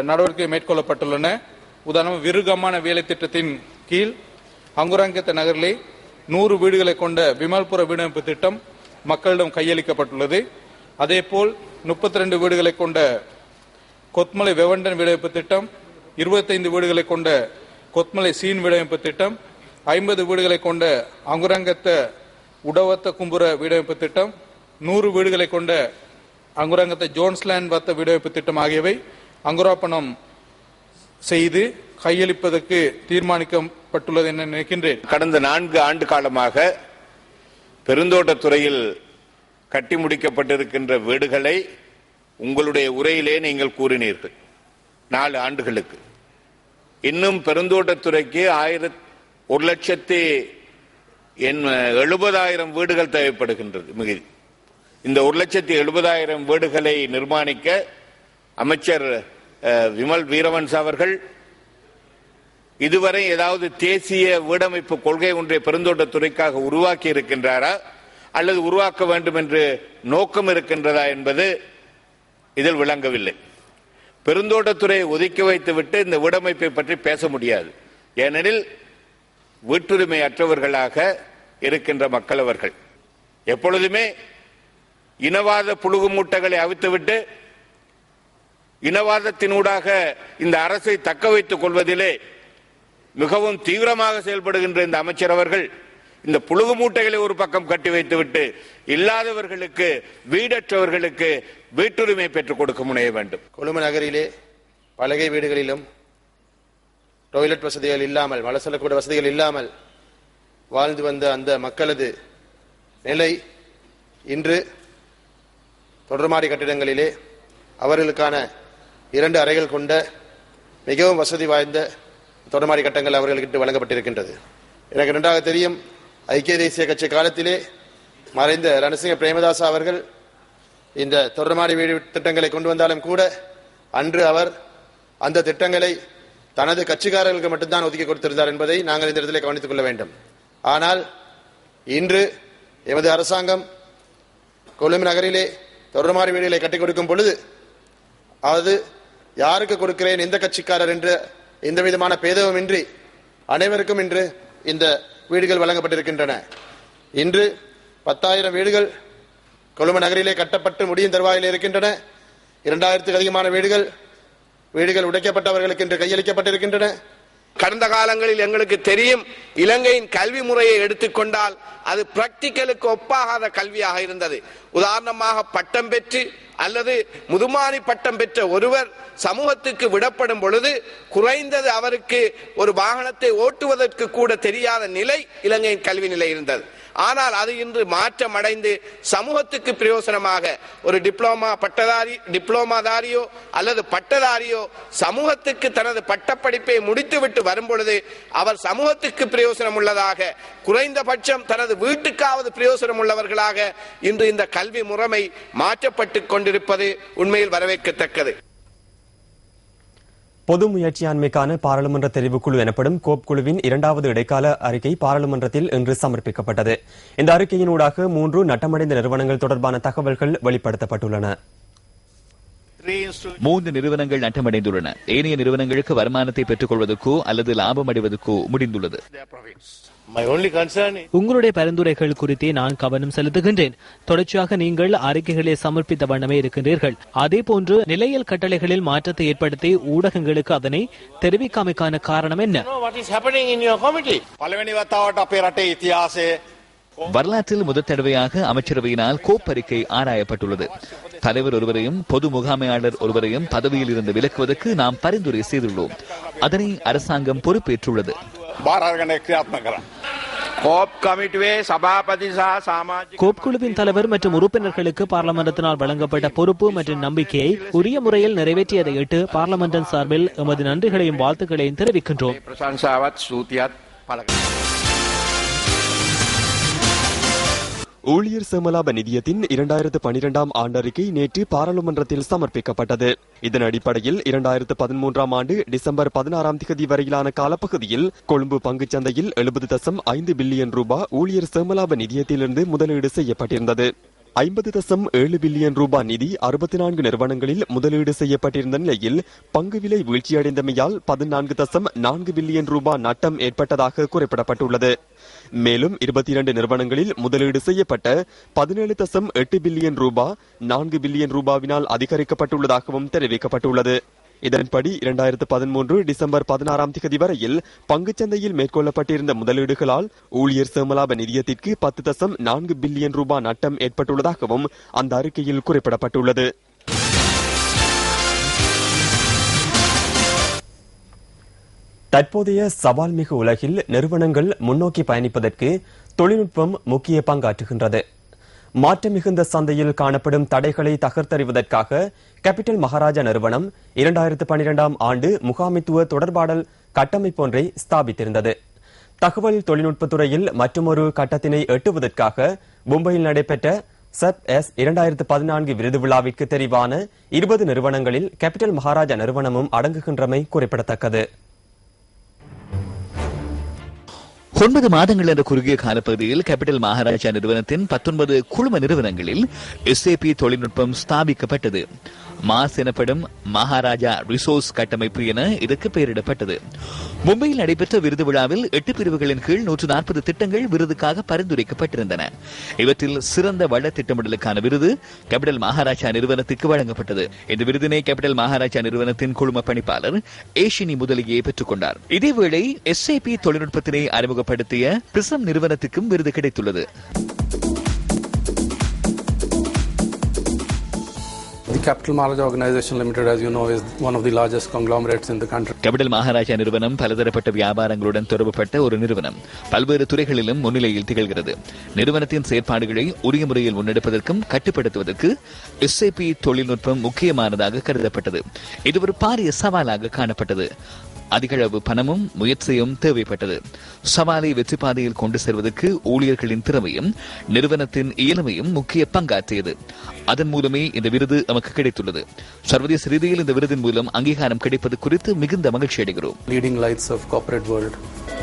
நடவடிக்கை மேற்கொள்ளப்பட்டுள்ளன. உதாரணமாக விருகமான வேலை திட்டத்தின் கீழ் அங்குராங்கத்த நகரிலே 100 வீடுகளை கொண்ட விமல்புர வீடமைப்பு திட்டம் மக்களிடம் கையளிக்கப்பட்டுள்ளது. அதேபோல் 32 வீடுகளை கொண்ட கொத்மலை வெவண்டன் வீடமைப்பு திட்டம், 25 வீடுகளை கொண்ட கொத்மலை சீன் வீடமைப்பு திட்டம், 50 வீடுகளை கொண்ட அங்குரங்கத்த உடவத்த கும்புர வீடமைப்பு திட்டம், 100 வீடுகளை கொண்ட அங்குரங்கத்த ஜோன்ஸ்லேண்ட் வத்த வீடமைப்பு திட்டம் ஆகியவை அங்குராப்பணம் செய்து கையளிப்பதற்கு தீர்மானிக்கப்பட்டுள்ளது என நினைக்கின்றேன். கடந்த 4 ஆண்டு காலமாக பெருந்தோட்டத்துறையில் கட்டி முடிக்கப்பட்டிருக்கின்ற வீடுகளை உங்களுடைய உரையிலே நீங்கள் கூறினீர்கள். 4 ஆண்டுகளுக்கு இன்னும் பெருந்தோட்டத்துறைக்கு 1,70,000 வீடுகள் தேவைப்படுகின்றது மிகுதி. இந்த 1,70,000 வீடுகளை நிர்மாணிக்க அமைச்சர் விமல் வீரவன்ஸ் அவர்கள் இதுவரை ஏதாவது தேசிய வீடமைப்பு கொள்கை ஒன்றை பெருந்தோட்டத்துறைக்காக உருவாக்கி இருக்கின்றாரா அல்லது உருவாக்க வேண்டும் என்று நோக்கம் இருக்கின்றதா என்பது இதில் விளங்கவில்லை. பெருந்தோட்டத்துறையை ஒதுக்கி வைத்துவிட்டு இந்த வீடமைப்பை பற்றி பேச முடியாது. ஏனெனில் வீட்டுரிமை அற்றவர்களாக இருக்கின்ற மக்கள் அவர்கள் எப்பொழுதுமே இனவாத புழுகு மூட்டைகளை அவித்துவிட்டு இனவாதத்தினூடாக இந்த அரசை தக்க வைத்துக் கொள்வதிலே மிகவும் தீவிரமாக செயல்படுகின்ற இந்த அமைச்சர் அவர்கள் இந்த புழுகு மூட்டைகளை ஒரு பக்கம் கட்டி வைத்துவிட்டு இல்லாதவர்களுக்கு வீடற்றவர்களுக்கு வீட்டுரிமை பெற்றுக் கொடுக்க முனைய வேண்டும். கொழும்பு நகரிலே பலகை வீடுகளிலும் டாய்லெட் வசதிகள் இல்லாமல் மலசலக்கூட வசதிகள் இல்லாமல் வாழ்ந்து வந்த அந்த மக்களது நிலை இன்று தொடர்மாடி கட்டிடங்களிலே அவர்களுக்கான 2 அறைகள் கொண்ட மிகவும் வசதி வாய்ந்த தொடர்மாடி கட்டங்கள் அவர்களுக்கு வழங்கப்பட்டிருக்கின்றது. எனக்கு நன்றாக தெரியும், ஐக்கிய தேசிய கட்சி காலத்திலே மறைந்த ரணசிங்க பிரேமதாசா அவர்கள் இந்த தொடர்மாடி வீடு திட்டங்களை கொண்டு வந்தாலும் கூட அன்று அவர் அந்த திட்டங்களை தனது கட்சிக்காரர்களுக்கு மட்டும்தான் ஒதுக்கி கொடுத்திருந்தார் என்பதை நாங்கள் இந்த இடத்திலே கவனித்துக் கொள்ள வேண்டும். ஆனால் இன்று எமது அரசாங்கம் கொழும்பு நகரிலே தொடர்மாடி வீடுகளை கட்டிக் கொடுக்கும் பொழுது அது யாருக்கு கொடுக்கிறேன், எந்த கட்சிக்காரர் என்று எந்த விதமான பேதமுமின்றி அனைவருக்கும் இன்று இந்த வீடுகள் வழங்கப்பட்டிருக்கின்றன. இன்று 10,000 வீடுகள் கொழும்பு நகரிலே கட்டப்பட்டு முடியும் தருவாயில் இருக்கின்றன. 2,000க்கும் அதிகமான வீடுகள் வீடுகள் உடைக்கப்பட்டவர்களுக்கு இன்று கையளிக்கப்பட்டிருக்கின்றன. கடந்த காலங்களில் எங்களுக்கு தெரியும், இலங்கையின் கல்வி முறையை எடுத்துக்கொண்டால் அது பிராக்டிக்கலுக்கு ஒப்பாகாத கல்வியாக இருந்தது. உதாரணமாக பட்டம் பெற்று அல்லது முதுமானி பட்டம் பெற்ற ஒருவர் சமூகத்துக்கு விடப்படும் பொழுது குறைந்தது அவருக்கு ஒரு வாகனத்தை ஓட்டுவதற்கு கூட தெரியாத நிலை இலங்கையின் கல்வி நிலை இருந்தது. ஆனால் அது இன்று மாற்றம் அடைந்து சமூகத்துக்கு பிரயோசனமாக ஒரு டிப்ளோமாதாரியோ அல்லது பட்டதாரியோ சமூகத்துக்கு தனது பட்டப்படிப்பை முடித்துவிட்டு வரும் பொழுது அவர் சமூகத்துக்கு பிரயோசனம் உள்ளதாக, குறைந்தபட்சம் தனது வீட்டுக்காவது பிரயோசனம் உள்ளவர்களாக இன்று இந்த கல்வி முறைமை மாற்றப்பட்டு கொண்டிருப்பது உண்மையில் வரவேற்கத்தக்கது. பொது முயற்சியாண்மைக்கான பாராளுமன்ற தெரிவுக்குழு எனப்படும் கோப் குழுவின் 2வது இடைக்கால அறிக்கை பாராளுமன்றத்தில் இன்று சமர்ப்பிக்கப்பட்டது. இந்த அறிக்கையினூடாக 3 நட்டமடைந்த நிறுவனங்கள் தொடர்பான தகவல்கள் வெளிப்படுத்தப்பட்டுள்ளன. 3 நிறுவனங்கள் நட்டமடைந்துள்ளன. ஏனைய நிறுவனங்களுக்கு வருமானத்தை பெற்றுக் கொள்வதற்கோ அல்லது லாபம் அடைவதற்கோ முடிந்துள்ளது. உங்களுடைய பரிந்துரைகள் குறித்தே நான் கவனம் செலுத்துகின்றேன். தொடர்ச்சியாக நீங்கள் அறிக்கைகளை சமர்ப்பித்த வண்ணமே இருக்கின்றீர்கள். அதே போன்று நிலையியல் கட்டளைகளில் மாற்றத்தை ஏற்படுத்தி ஊடகங்களுக்கு அதனை தெரிவிக்காமைக்கான காரணம் என்ன? வரலாற்றில் முதல் தடவையாக அமைச்சரவையினால் கோப் அறிக்கை ஆராயப்பட்டுள்ளது. தலைவர் ஒருவரையும் பொது முகாமையாளர் ஒருவரையும் பதவியில் இருந்து விலக்குவதற்கு நாம் பரிந்துரை செய்துள்ளோம். அதனை அரசாங்கம் பொறுப்பேற்றுள்ளது. கோப் குழுவின் தலைவர் மற்றும் உறுப்பினர்களுக்கு பார்லமெண்டத்தினால் வழங்கப்பட்ட பொறுப்பு மற்றும் நம்பிக்கையை உரிய முறையில் நிறைவேற்றியதையிட்டு பார்லமெண்டின் சார்பில் எமது நன்றிகளையும் வாழ்த்துக்களையும் தெரிவிக்கின்றோம். ஊழியர் சேமலாப நிதியத்தின் 2012ஆம் ஆண்டறிக்கை நேற்று பாராளுமன்றத்தில் சமர்ப்பிக்கப்பட்டது. இதன் அடிப்படையில் 2013ஆம் ஆண்டு டிசம்பர் 16ஆம் தேதி வரையிலான காலப்பகுதியில் கொழும்பு பங்குச்சந்தையில் 70.5 பில்லியன் ரூபாய் ஊழியர் சேமலாப நிதியத்திலிருந்து முதலீடு செய்யப்பட்டிருந்தது. 50.7 பில்லியன் ரூபாய் நிதி 64 நிறுவனங்களில் முதலீடு செய்யப்பட்டிருந்த நிலையில் பங்கு விலை வீழ்ச்சியடைந்தமையால் 14.4 பில்லியன் ரூபாய் நட்டம் ஏற்பட்டதாக குறிப்பிடப்பட்டுள்ளது. மேலும் 22 நிறுவனங்களில் முதலீடு செய்யப்பட்ட 17.8 பில்லியன் ரூபாய் 4 பில்லியன் ரூபாவினால் அதிகரிக்கப்பட்டுள்ளதாகவும் தெரிவிக்கப்பட்டுள்ளது. இதன்படி 2013 டிசம்பர் 16ஆம் தேதி வரையில் பங்குச்சந்தையில் மேற்கொள்ளப்பட்டிருந்த முதலீடுகளால் ஊழியர் சேமலாப நிதியத்திற்கு 10.4 பில்லியன் ரூபாய் நட்டம் ஏற்பட்டுள்ளதாகவும் அந்த அறிக்கையில் குறிப்பிடப்பட்டுள்ளது. தற்போதைய சவால்மிகு உலகில் நிறுவனங்கள் முன்னோக்கி பயணிப்பதற்கு தொழில்நுட்பம் முக்கிய பங்காற்றுகின்றது. மாற்றம் மிகுந்த சந்தையில் காணப்படும் தடைகளை தகர்த்தறிவதற்காக கேபிட்டல் மகாராஜா நிறுவனம் 2012ஆம் ஆண்டு முகாமைத்துவ தொடர்பாடல் கட்டமைப்பொன்றை ஸ்தாபித்திருந்தது. தகவல் தொழில்நுட்பத்துறையில் மற்றொரு கட்டத்தினை எட்டுவதற்காக மும்பையில் நடைபெற்ற SEPS 2014 விருது விழாவிற்கு தெரிவான 20 நிறுவனங்களில் கேபிட்டல் மகாராஜா நிறுவனமும் அடங்குகின்றமை குறிப்பிடத்தக்கது. 9 மாதங்கள் என்ற குறுகிய காலப்பகுதியில் கேபிட்டல் மகாராஜா நிறுவனத்தின் 19 குழும நிறுவனங்களில் SAP தொழில்நுட்பம் ஸ்தாபிக்கப்பட்டது. மாஸ் எனப்படும் மகாராஜா ரிசோர்ஸ் கட்டமைப்பு என இதற்கு பெயரிடப்பட்டது. மும்பையில் நடைபெற்ற விருது விழாவில் 8 பிரிவுகளின் கீழ் 140 திட்டங்கள் விருதுக்காக பரிந்துரைக்கப்பட்டிருந்தன. இவற்றில் சிறந்த வள திட்டமிடலுக்கான விருது கேபிட்டல் மகாராஜா நிறுவனத்துக்கு வழங்கப்பட்டது. இந்த விருதினை கேபிட்டல் மகாராஜா நிறுவனத்தின் குழும பணிப்பாளர் ஏஷினி முதலியே பெற்றுக் கொண்டார். இதேவேளை SAP தொழில்நுட்பத்தினை அறிமுகப்படுத்திய பிரிசம் நிறுவனத்துக்கும் விருது கிடைத்துள்ளது. The Capital Maharaja Organization Limited, as you know, is one of the largest conglomerates in the country. Capital Maharaja நிறுவனம் பலதரப்பட்ட வியாபாரங்களுடன் தொடர்புபட்ட ஒரு நிறுவனம். பல்வேறு துறைகளிலும் முன்னிலையில் திகழ்கிறது. நிறுவனத்தின் செயற்பாடுகளை உரிய முறையில் முன்னெடுப்பதற்கும் கட்டுப்படுத்துவதற்கு SAP தொழில்நுட்பம் முக்கியமானதாக கருதப்பட்டது. இது ஒரு பாரிய சவாலாக காணப்பட்டது. அதிகளவு பணமும் முயற்சியும் தேவைப்பட்டது. சவாலை வெற்றி பாதையில் கொண்டு செல்வதற்கு ஊழியர்களின் திறமையும் நிறுவனத்தின் இயலுமையும் முக்கிய பங்காற்றியது. அதன் மூலமே இந்த விருது நமக்கு கிடைத்துள்ளது. சர்வதேச ரீதியில் இந்த விருதின் மூலம் அங்கீகாரம் கிடைப்பது குறித்து மிகுந்த மகிழ்ச்சி அடைகிறோம். Leading lights of corporate world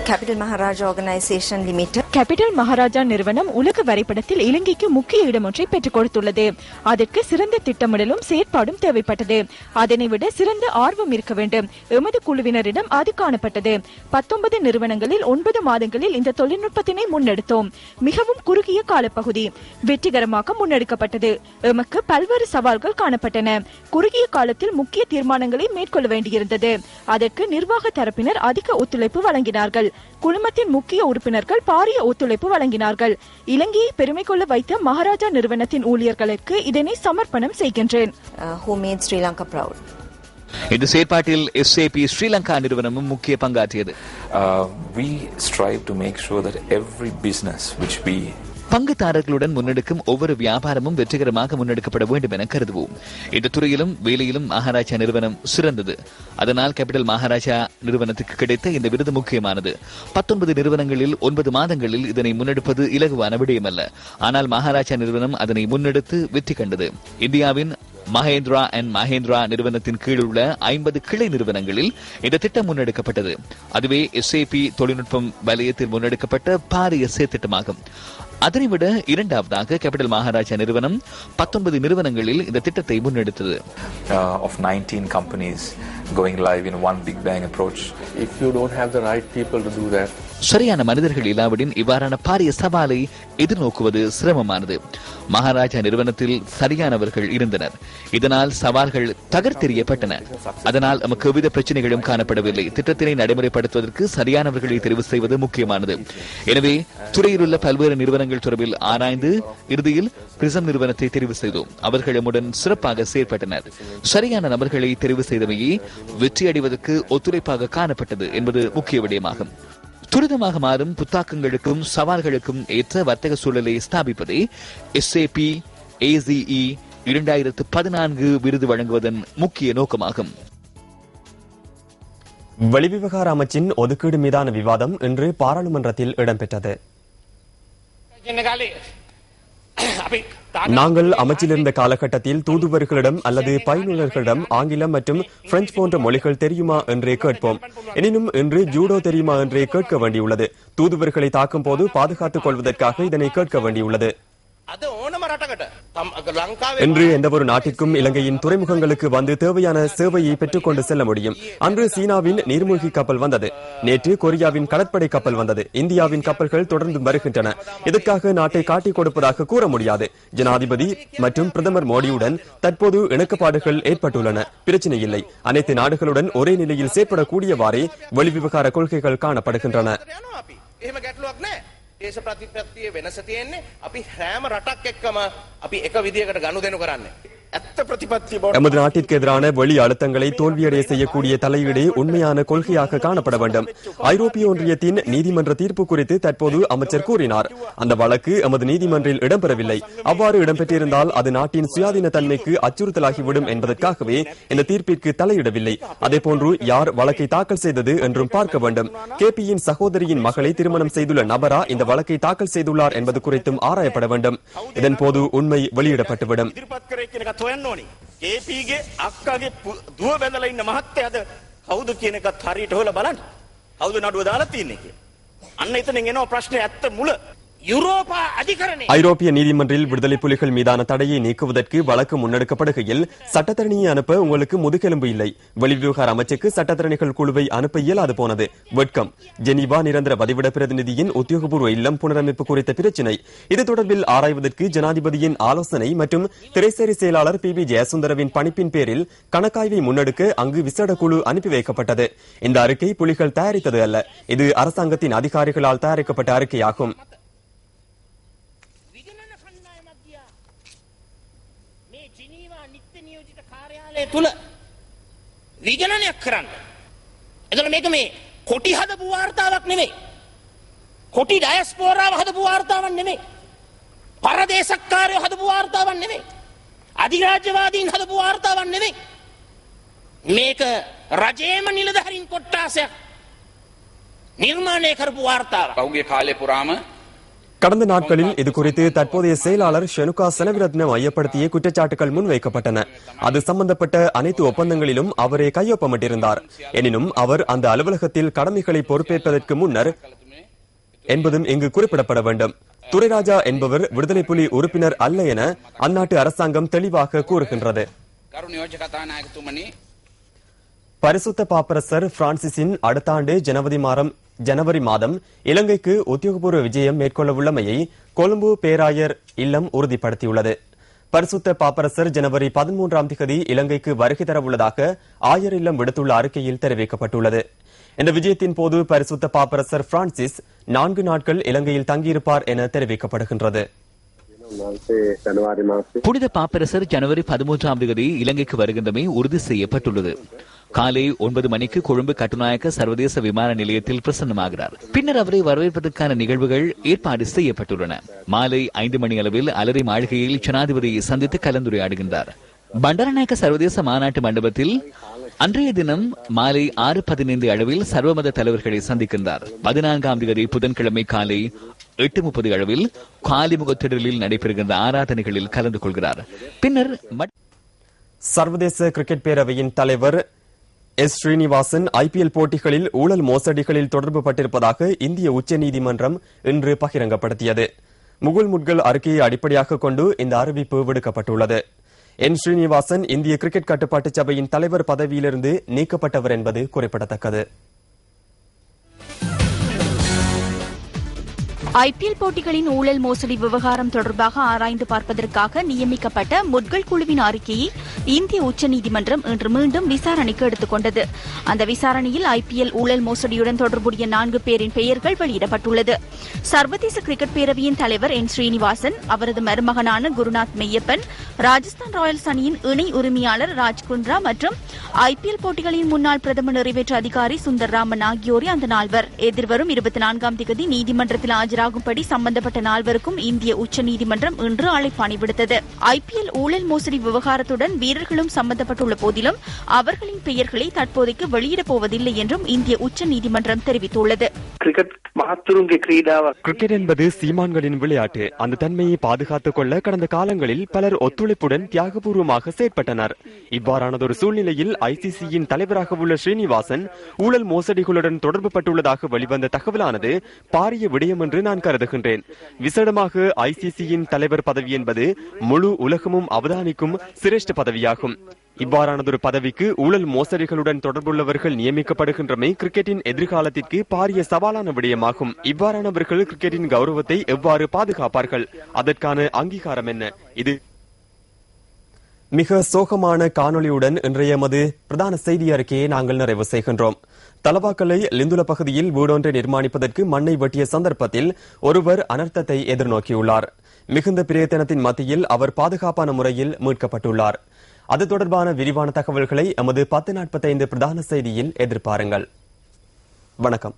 Capital Maharaja Organisation Limited. Capital Maharaja நிறுவனம் உலக வரைபடத்தில் இலங்கைக்கு முக்கிய இடம் ஒன்றை பெற்றுக் கொடுத்துள்ளது. அதற்கு சிறந்த திட்டமிடலும் செயற்பாடும் தேவைப்பட்டது. அதனை விட சிறந்த ஆர்வம் இருக்க வேண்டும். எமது குழுவினரிடம் அது காணப்பட்டது. 19 நிறுவனங்களில் 9 மாதங்களில் இந்த தொழில்நுட்பத்தினை முன்னெடுத்தோம். மிகவும் குறுகிய காலப்பகுதி வெற்றிகரமாக முன்னெடுக்கப்பட்டது. எமக்கு பல்வேறு சவால்கள் காணப்பட்டன. குறுகிய காலத்தில் முக்கிய தீர்மானங்களை மேற்கொள்ள வேண்டியிருந்தது. அதற்கு நிர்வாக தரப்பினர் அதிக ஒத்துழைப்பு வழங்கினார்கள். குழுமத்தின் முக்கிய உறுப்பினர்கள் பாரிய ஒத்துழைப்பு வழங்கினார்கள். இலங்கையை பெருமை கொள்ள வைத்த மகாராஜா நிறுவனத்தின் ஊழியர்களுக்கு இதனை சமர்ப்பணம் செய்கின்றேன். Who made Sri Lanka proud. இந்த செயற்பாட்டில் SAP ஸ்ரீலங்கா நிறுவனமும் முக்கிய பங்காற்றியது. We strive to make sure that every business which we பங்குதாரர்களுடன் முன்னெடுக்கும் ஒவ்வொரு வியாபாரமும் வெற்றிகரமாக முன்னெடுக்கப்பட வேண்டும் என கருதுவோம். இந்த துறையிலும் வேலையிலும் மகாராஜா நிறுவனம் சிறந்தது. அதனால் கேபிட்டல் மகாராஜா நிறுவனத்துக்கு கிடைத்த இந்த விருது முக்கியமானது. 19 நிறுவனங்களில் 9 மாதங்களில் இதனை முன்னெடுப்பது இலகுவான விடயமல்ல. ஆனால் மகாராஜா நிறுவனம் அதனை முன்னெடுத்து வெற்றி கண்டது. இந்தியாவின் மஹேந்திரா அண்ட் மஹேந்திரா நிறுவனத்தின் கீழ் உள்ள 50 கிளை நிறுவனங்களில் இந்த திட்டம் முன்னெடுக்கப்பட்டது. அதுவே SAP தொழில்நுட்பம் வலயத்தில் முன்னெடுக்கப்பட்ட பாரிய செயற்திட்டமாகும். அதனைவிட இரண்டாவதாக கேபிட்டல் மகாராஜா நிறுவனம் 19 நிறுவனங்களில் இந்த திட்டத்தை முன்னெடுத்தது. Of 19 companies going live in one big bang approach. If you don't have the right people to do that, சரியான மனிதர்கள் இல்லாவிடின் இவ்வாறான பாரிய சவாலை எதிர்நோக்குவது சிரமமானது. மகாராஜா நிறுவனத்தில் சரியானவர்கள் இருந்தனர். இதனால் சவால்கள் தகர்த்தெறியப்பட்டன. அதனால் நமக்கு எவ்வித பிரச்சனைகளும் காணப்படவில்லை. திட்டத்தினை நடைமுறைப்படுத்துவதற்கு சரியானவர்களை தெரிவு செய்வது முக்கியமானது. எனவே துறையில் உள்ள பல்வேறு நிறுவனங்கள் தொடர்பில் ஆராய்ந்து இறுதியில் பிரிசம் நிறுவனத்தை தெரிவு செய்தோம். அவர்கள் நம்முடன் சிறப்பாக செயற்பட்டனர். சரியான நபர்களை தெரிவு செய்தமையே வெற்றியடைவதற்கு ஒத்துழைப்பாக காணப்பட்டது என்பது முக்கிய விடயமாகும். துரிதமாக மாறும் புத்தாக்கங்களுக்கும் சவால்களுக்கும் ஏற்ற வர்த்தக சூழலை ஸ்தாபிப்பதே SAP AZE 2014 விருது வழங்குவதன் முக்கிய நோக்கமாகும். வெளிவிவகார அமைச்சின் ஒதுக்கீடு மீதான விவாதம் இன்று பாராளுமன்றத்தில் இடம்பெற்றது. நாங்கள் அமைச்சில் இருந்த காலகட்டத்தில் தூதுவர்களிடம் அல்லது பயிலுநர்களிடம் ஆங்கிலம் மற்றும் பிரெஞ்சு போன்ற மொழிகள் தெரியுமா என்றே கேட்போம். எனினும் இன்று ஜூடோ தெரியுமா என்றே கேட்க வேண்டியுள்ளது. தூதுவர்களை தாக்கும் போது பாதுகாத்துக் கொள்வதற்காக இதனை கேட்க வேண்டியுள்ளது. இன்று எந்த ஒரு நாட்டிற்கும் இலங்கையின் துறைமுகங்களுக்கு வந்து தேவையான சேவையை பெற்றுக்கொண்டு செல்ல முடியும். அன்று சீனாவின் நீர்மூழ்கி கப்பல் வந்தது. நேற்று கொரியாவின் கடற்படை கப்பல் வந்தது. இந்தியாவின் கப்பல்கள் தொடர்ந்து வருகின்றன. இதற்காக நாட்டை காட்டிக் கொடுப்பதாக கூற முடியாது. ஜனாதிபதி மற்றும் பிரதமர் மோடியுடன் தற்போது இணக்கப்பாடுகள் ஏற்பட்டுள்ளன. பிரச்சனை இல்லை. அனைத்து நாடுகளுடன் ஒரே நிலையில் செயற்படக்கூடியவாறே வெளிவிவகார கொள்கைகள் காணப்படுகின்றன. දේශ ප්‍රතිපත්තියේ වෙනස තියෙන්නේ අපි හැම රටක් එක්කම අපි එක විදියකට ගනුදෙනු කරන්නේ. எமது நாட்டிற்கு எதிரான வெளி அழுத்தங்களை தோல்வியடைய செய்யக்கூடிய தலையீடே உண்மையான கொள்கையாக காணப்பட வேண்டும். ஐரோப்பிய ஒன்றியத்தின் நீதிமன்ற தீர்ப்பு குறித்து தற்போது அமைச்சர் கூறினார். அந்த வழக்கு எமது நீதிமன்றில் இடம்பெறவில்லை. அவ்வாறு இடம்பெற்றிருந்தால் அது நாட்டின் சுயாதீன தன்மைக்கு அச்சுறுத்தலாகிவிடும் என்பதற்காகவே இந்த தீர்ப்பிற்கு தலையிடவில்லை. அதேபோன்று யார் வழக்கை தாக்கல் செய்தது என்றும் பார்க்க வேண்டும். KPயின் சகோதரியின் மகளை திருமணம் செய்துள்ள நபரா இந்த வழக்கை தாக்கல் செய்துள்ளார் என்பது குறித்தும் ஆராயப்பட வேண்டும். இதன் போது உண்மை வெளியிடப்பட்டுவிடும். හොයන්න ඕනි. KPගේ අක්කාගේ දුව බැඳලා ඉන්න මහත්තයාද කවුද කියන එකත් හරියට හොයලා බලන්න. කවුද නඩුව දාලා තියන්නේ කියලා. අන්න එතනින් එනවා ප්‍රශ්නේ ඇත්ත මුල. ஐரோப்பிய நீதிமன்றில் விடுதலை புலிகள் மீதான தடையை நீக்குவதற்கு வழக்கு முன்னெடுக்கப்படுகையில் சட்டத்தரணியை அனுப்ப உங்களுக்கு முதுகெலும்பு இல்லை. வெளிவிவகார அமைச்சுக்கு சட்டத்தரணிகள் குழுவை அனுப்ப இயலாது போனது. வெட்கம். ஜெனீவா நிரந்தர வதிவிட பிரதிநிதியின் உத்தியோகபூர்வ இல்லம் புனரமைப்பு குறித்த பிரச்சினை. இது தொடர்பில் ஆராய்வதற்கு ஜனாதிபதியின் ஆலோசனை மற்றும் திரைசேரி செயலாளர் PB ஜெயசுந்தரவின் பணிப்பின் பேரில் கணக்காய்வை முன்னெடுக்க அங்கு விசேட குழு அனுப்பி வைக்கப்பட்டது. இந்த அறிக்கை புலிகள் தயாரித்தது அல்ல. இது அரசாங்கத்தின் அதிகாரிகளால் தயாரிக்கப்பட்ட அறிக்கையாகும். තුල විගණනයක් කරන්න. එතකොට මේක මේ කොටි හදපු වාර්තාවක් නෙමෙයි. කොටි ඩයස්පෝරාව හදපු වාර්තාවක් නෙමෙයි. පරදේශක්කාරයෝ හදපු වාර්තාවක් නෙමෙයි. අධිරාජ්‍යවාදීන් හදපු වාර්තාවක් නෙමෙයි. මේක රජයේම නිලධාරීන් කොට්ටාසයක් නිර්මාණය කරපු වාර්තාවක්. පහුගිය කාලේ පුරාම கடந்த நாட்களில் இதுகுறித்து தற்போதைய செயலாளர் ஷெனுகா செனவிரத்ன மையப்படுத்திய குற்றச்சாட்டுகள் முன்வைக்கப்பட்டன. அது சம்பந்தப்பட்ட அனைத்து ஒப்பந்தங்களிலும் அவரே கையொப்பமிட்டிருந்தார். எனினும் அவர் அந்த அலுவலகத்தில் கடமைகளை பொறுப்பேற்பதற்கு முன்னர் என்பதும் இங்கு குறிப்பிடப்பட வேண்டும். துரைராஜா என்பவர் விடுதலை புலி உறுப்பினர் அல்ல என அந்நாட்டு அரசாங்கம் தெளிவாக கூறுகின்றது. பரிசுத்த பாப்பரசர் பிரான்சிஸின் அடுத்த ஆண்டு ஜனவரி மாதம் இலங்கைக்கு உத்தியோகபூர்வ விஜயம் மேற்கொள்ள உள்ளமையை கொழும்பு பேராயர் இல்லம் உறுதிப்படுத்தியுள்ளது. பரிசுத்த பாப்பரசர் ஜனவரி 13 இலங்கைக்கு வருகை தரவுள்ளதாக ஆயர் இல்லம் விடுத்துள்ள அறிக்கையில் தெரிவிக்கப்பட்டுள்ளது. இந்த விஜயத்தின் போது பரிசுத்த பாப்பரசர் பிரான்சிஸ் 4 நாட்கள் இலங்கையில் தங்கியிருப்பார் என தெரிவிக்கப்படுகின்றது. புனித பாப்பரசர் ஜனவரி 13 இலங்கைக்கு வருகின்றமை உறுதி செய்யப்பட்டுள்ளது. காலை 9 மணிக்கு கொழும்பு கட்டுநாயக்க சர்வதேச விமான நிலையத்தில் பிரசன்னமாகிறார். பின்னர் அவரை வரவேற்பதற்கான நிகழ்வுகள் ஏற்பாடு செய்யப்பட்டுள்ளன. மாலை 5 மணி அளவில் அலரி மாளிகையில் ஜனாதிபதியை சந்தித்து கலந்துரையாடுகின்றார். பண்டாரநாயக்க சர்வதேச மாநாட்டு மண்டபத்தில் அன்றைய தினம் மாலை 6:15 அளவில் சர்வமத தலைவர்களை சந்திக்கின்றார். 14 புதன்கிழமை காலை 8:30 அளவில் காலிமுகத்திடலில் நடைபெறுகின்ற ஆராதனைகளில் கலந்து கொள்கிறார். பின்னர் சர்வதேச கிரிக்கெட் பேரவையின் தலைவர் எஸ் ஸ்ரீனிவாசன் IPL போட்டிகளில் ஊழல் மோசடிகளில் தொடர்பு பட்டிருப்பதாக இந்திய உச்சநீதிமன்றம் இன்று பகிரங்கப்படுத்தியது. முகுல் அறிக்கையை அடிப்படையாக கொண்டு இந்த அறிவிப்பு விடுக்கப்பட்டுள்ளது. என் ஸ்ரீனிவாசன் இந்திய கிரிக்கெட் கட்டுப்பாட்டு சபையின் தலைவர் பதவியிலிருந்து நீக்கப்பட்டவர் என்பது குறிப்பிடத்தக்கது. IPL போட்டிகளின் ஊழல் மோசடி விவகாரம் தொடர்பாக ஆராய்ந்து பார்ப்பதற்காக நியமிக்கப்பட்ட முட்கல் குழுவின் அறிக்கையை இந்திய உச்சநீதிமன்றம் இன்று மீண்டும் விசாரணைக்கு எடுத்துக் கொண்டது. அந்த விசாரணையில் IPL ஊழல் மோசடியுடன் தொடர்புடைய 4 பேரின் பெயர்கள் வெளியிடப்பட்டுள்ளது. சர்வதேச கிரிக்கெட் பேரவையின் தலைவர் என் ஸ்ரீனிவாசன், அவரது மருமகனான குருநாத் மெய்யப்பன், ராஜஸ்தான் ராயல்ஸ் அணியின் இணை உரிமையாளர் ராஜ் குந்த்ரா மற்றும் IPL போட்டிகளின் முன்னாள் பிரதம நிறைவேற்று அதிகாரி சுந்தர் ராமன் ஆகியோரே அந்த 4 எதிர்வரும் 24 நீதிமன்றத்தில் ஆஜராகும்படி சம்பந்தப்பட்ட 4 இந்திய உச்சநீதிமன்றம் இன்று அழைப்பாணை விடுத்தது. IPL ஊழல் மோசடி விவகாரத்துடன் வீரர்களும் சம்பந்தப்பட்டுள்ள போதிலும் அவர்களின் பெயர்களை தற்போதைக்கு வெளியிடப் போவதில்லை என்றும் இந்திய உச்சநீதிமன்றம் தெரிவித்துள்ளது. கிரிக்கெட் என்பது சீமான்களின் விளையாட்டு. அந்த தன்மையை பாதுகாத்துக் கொள்ள கடந்த காலங்களில் பலர் ஒத்துழைப்புடன் தியாகபூர்வமாக செயற்பட்டனர். இவ்வாறானதொரு சூழ்நிலையில் ICCயின் தலைவராக உள்ள ஸ்ரீனிவாசன் ஊழல் மோசடிகளுடன் தொடர்பு பட்டுள்ளதாக வெளிவந்த தகவலானது பாரிய விடயம் என்று நான் கருதுகின்றேன். விசேடமாக ICCயின் தலைவர் பதவி என்பது முழு உலகமும் அவதானிக்கும் சிரேஷ்ட பதவியாகும். இவ்வாறானதொரு பதவிக்கு ஊழல் மோசடிகளுடன் தொடர்புள்ளவர்கள் நியமிக்கப்படுகின்றமை கிரிக்கெட்டின் எதிர்காலத்திற்கு பாரிய சவாலான விடயமாகும். இவ்வாறானவர்கள் கிரிக்கெட்டின் கௌரவத்தை எவ்வாறு பாதுகாப்பார்கள்? அதற்கான அங்கீகாரம் என்ன? இது மிக சோகமான காணொலியுடன் இன்றைய எமது பிரதான செய்தி அறிக்கையை நாங்கள் நிறைவு செய்கின்றோம். தலவாக்கலை லிந்துல பகுதியில் வீடொன்றை நிர்மாணிப்பதற்கு மண்ணை வெட்டிய சந்தர்ப்பத்தில் ஒருவர் அனர்த்தத்தை எதிர்நோக்கியுள்ளார். மிகுந்த பிரயத்தனத்தின் மத்தியில் அவர் பாதுகாப்பான முறையில் மீட்கப்பட்டுள்ளார். அது தொடர்பான விரிவான தகவல்களை எமது 10:45 பிரதான செய்தியில் எதிர்பாருங்கள். வணக்கம்.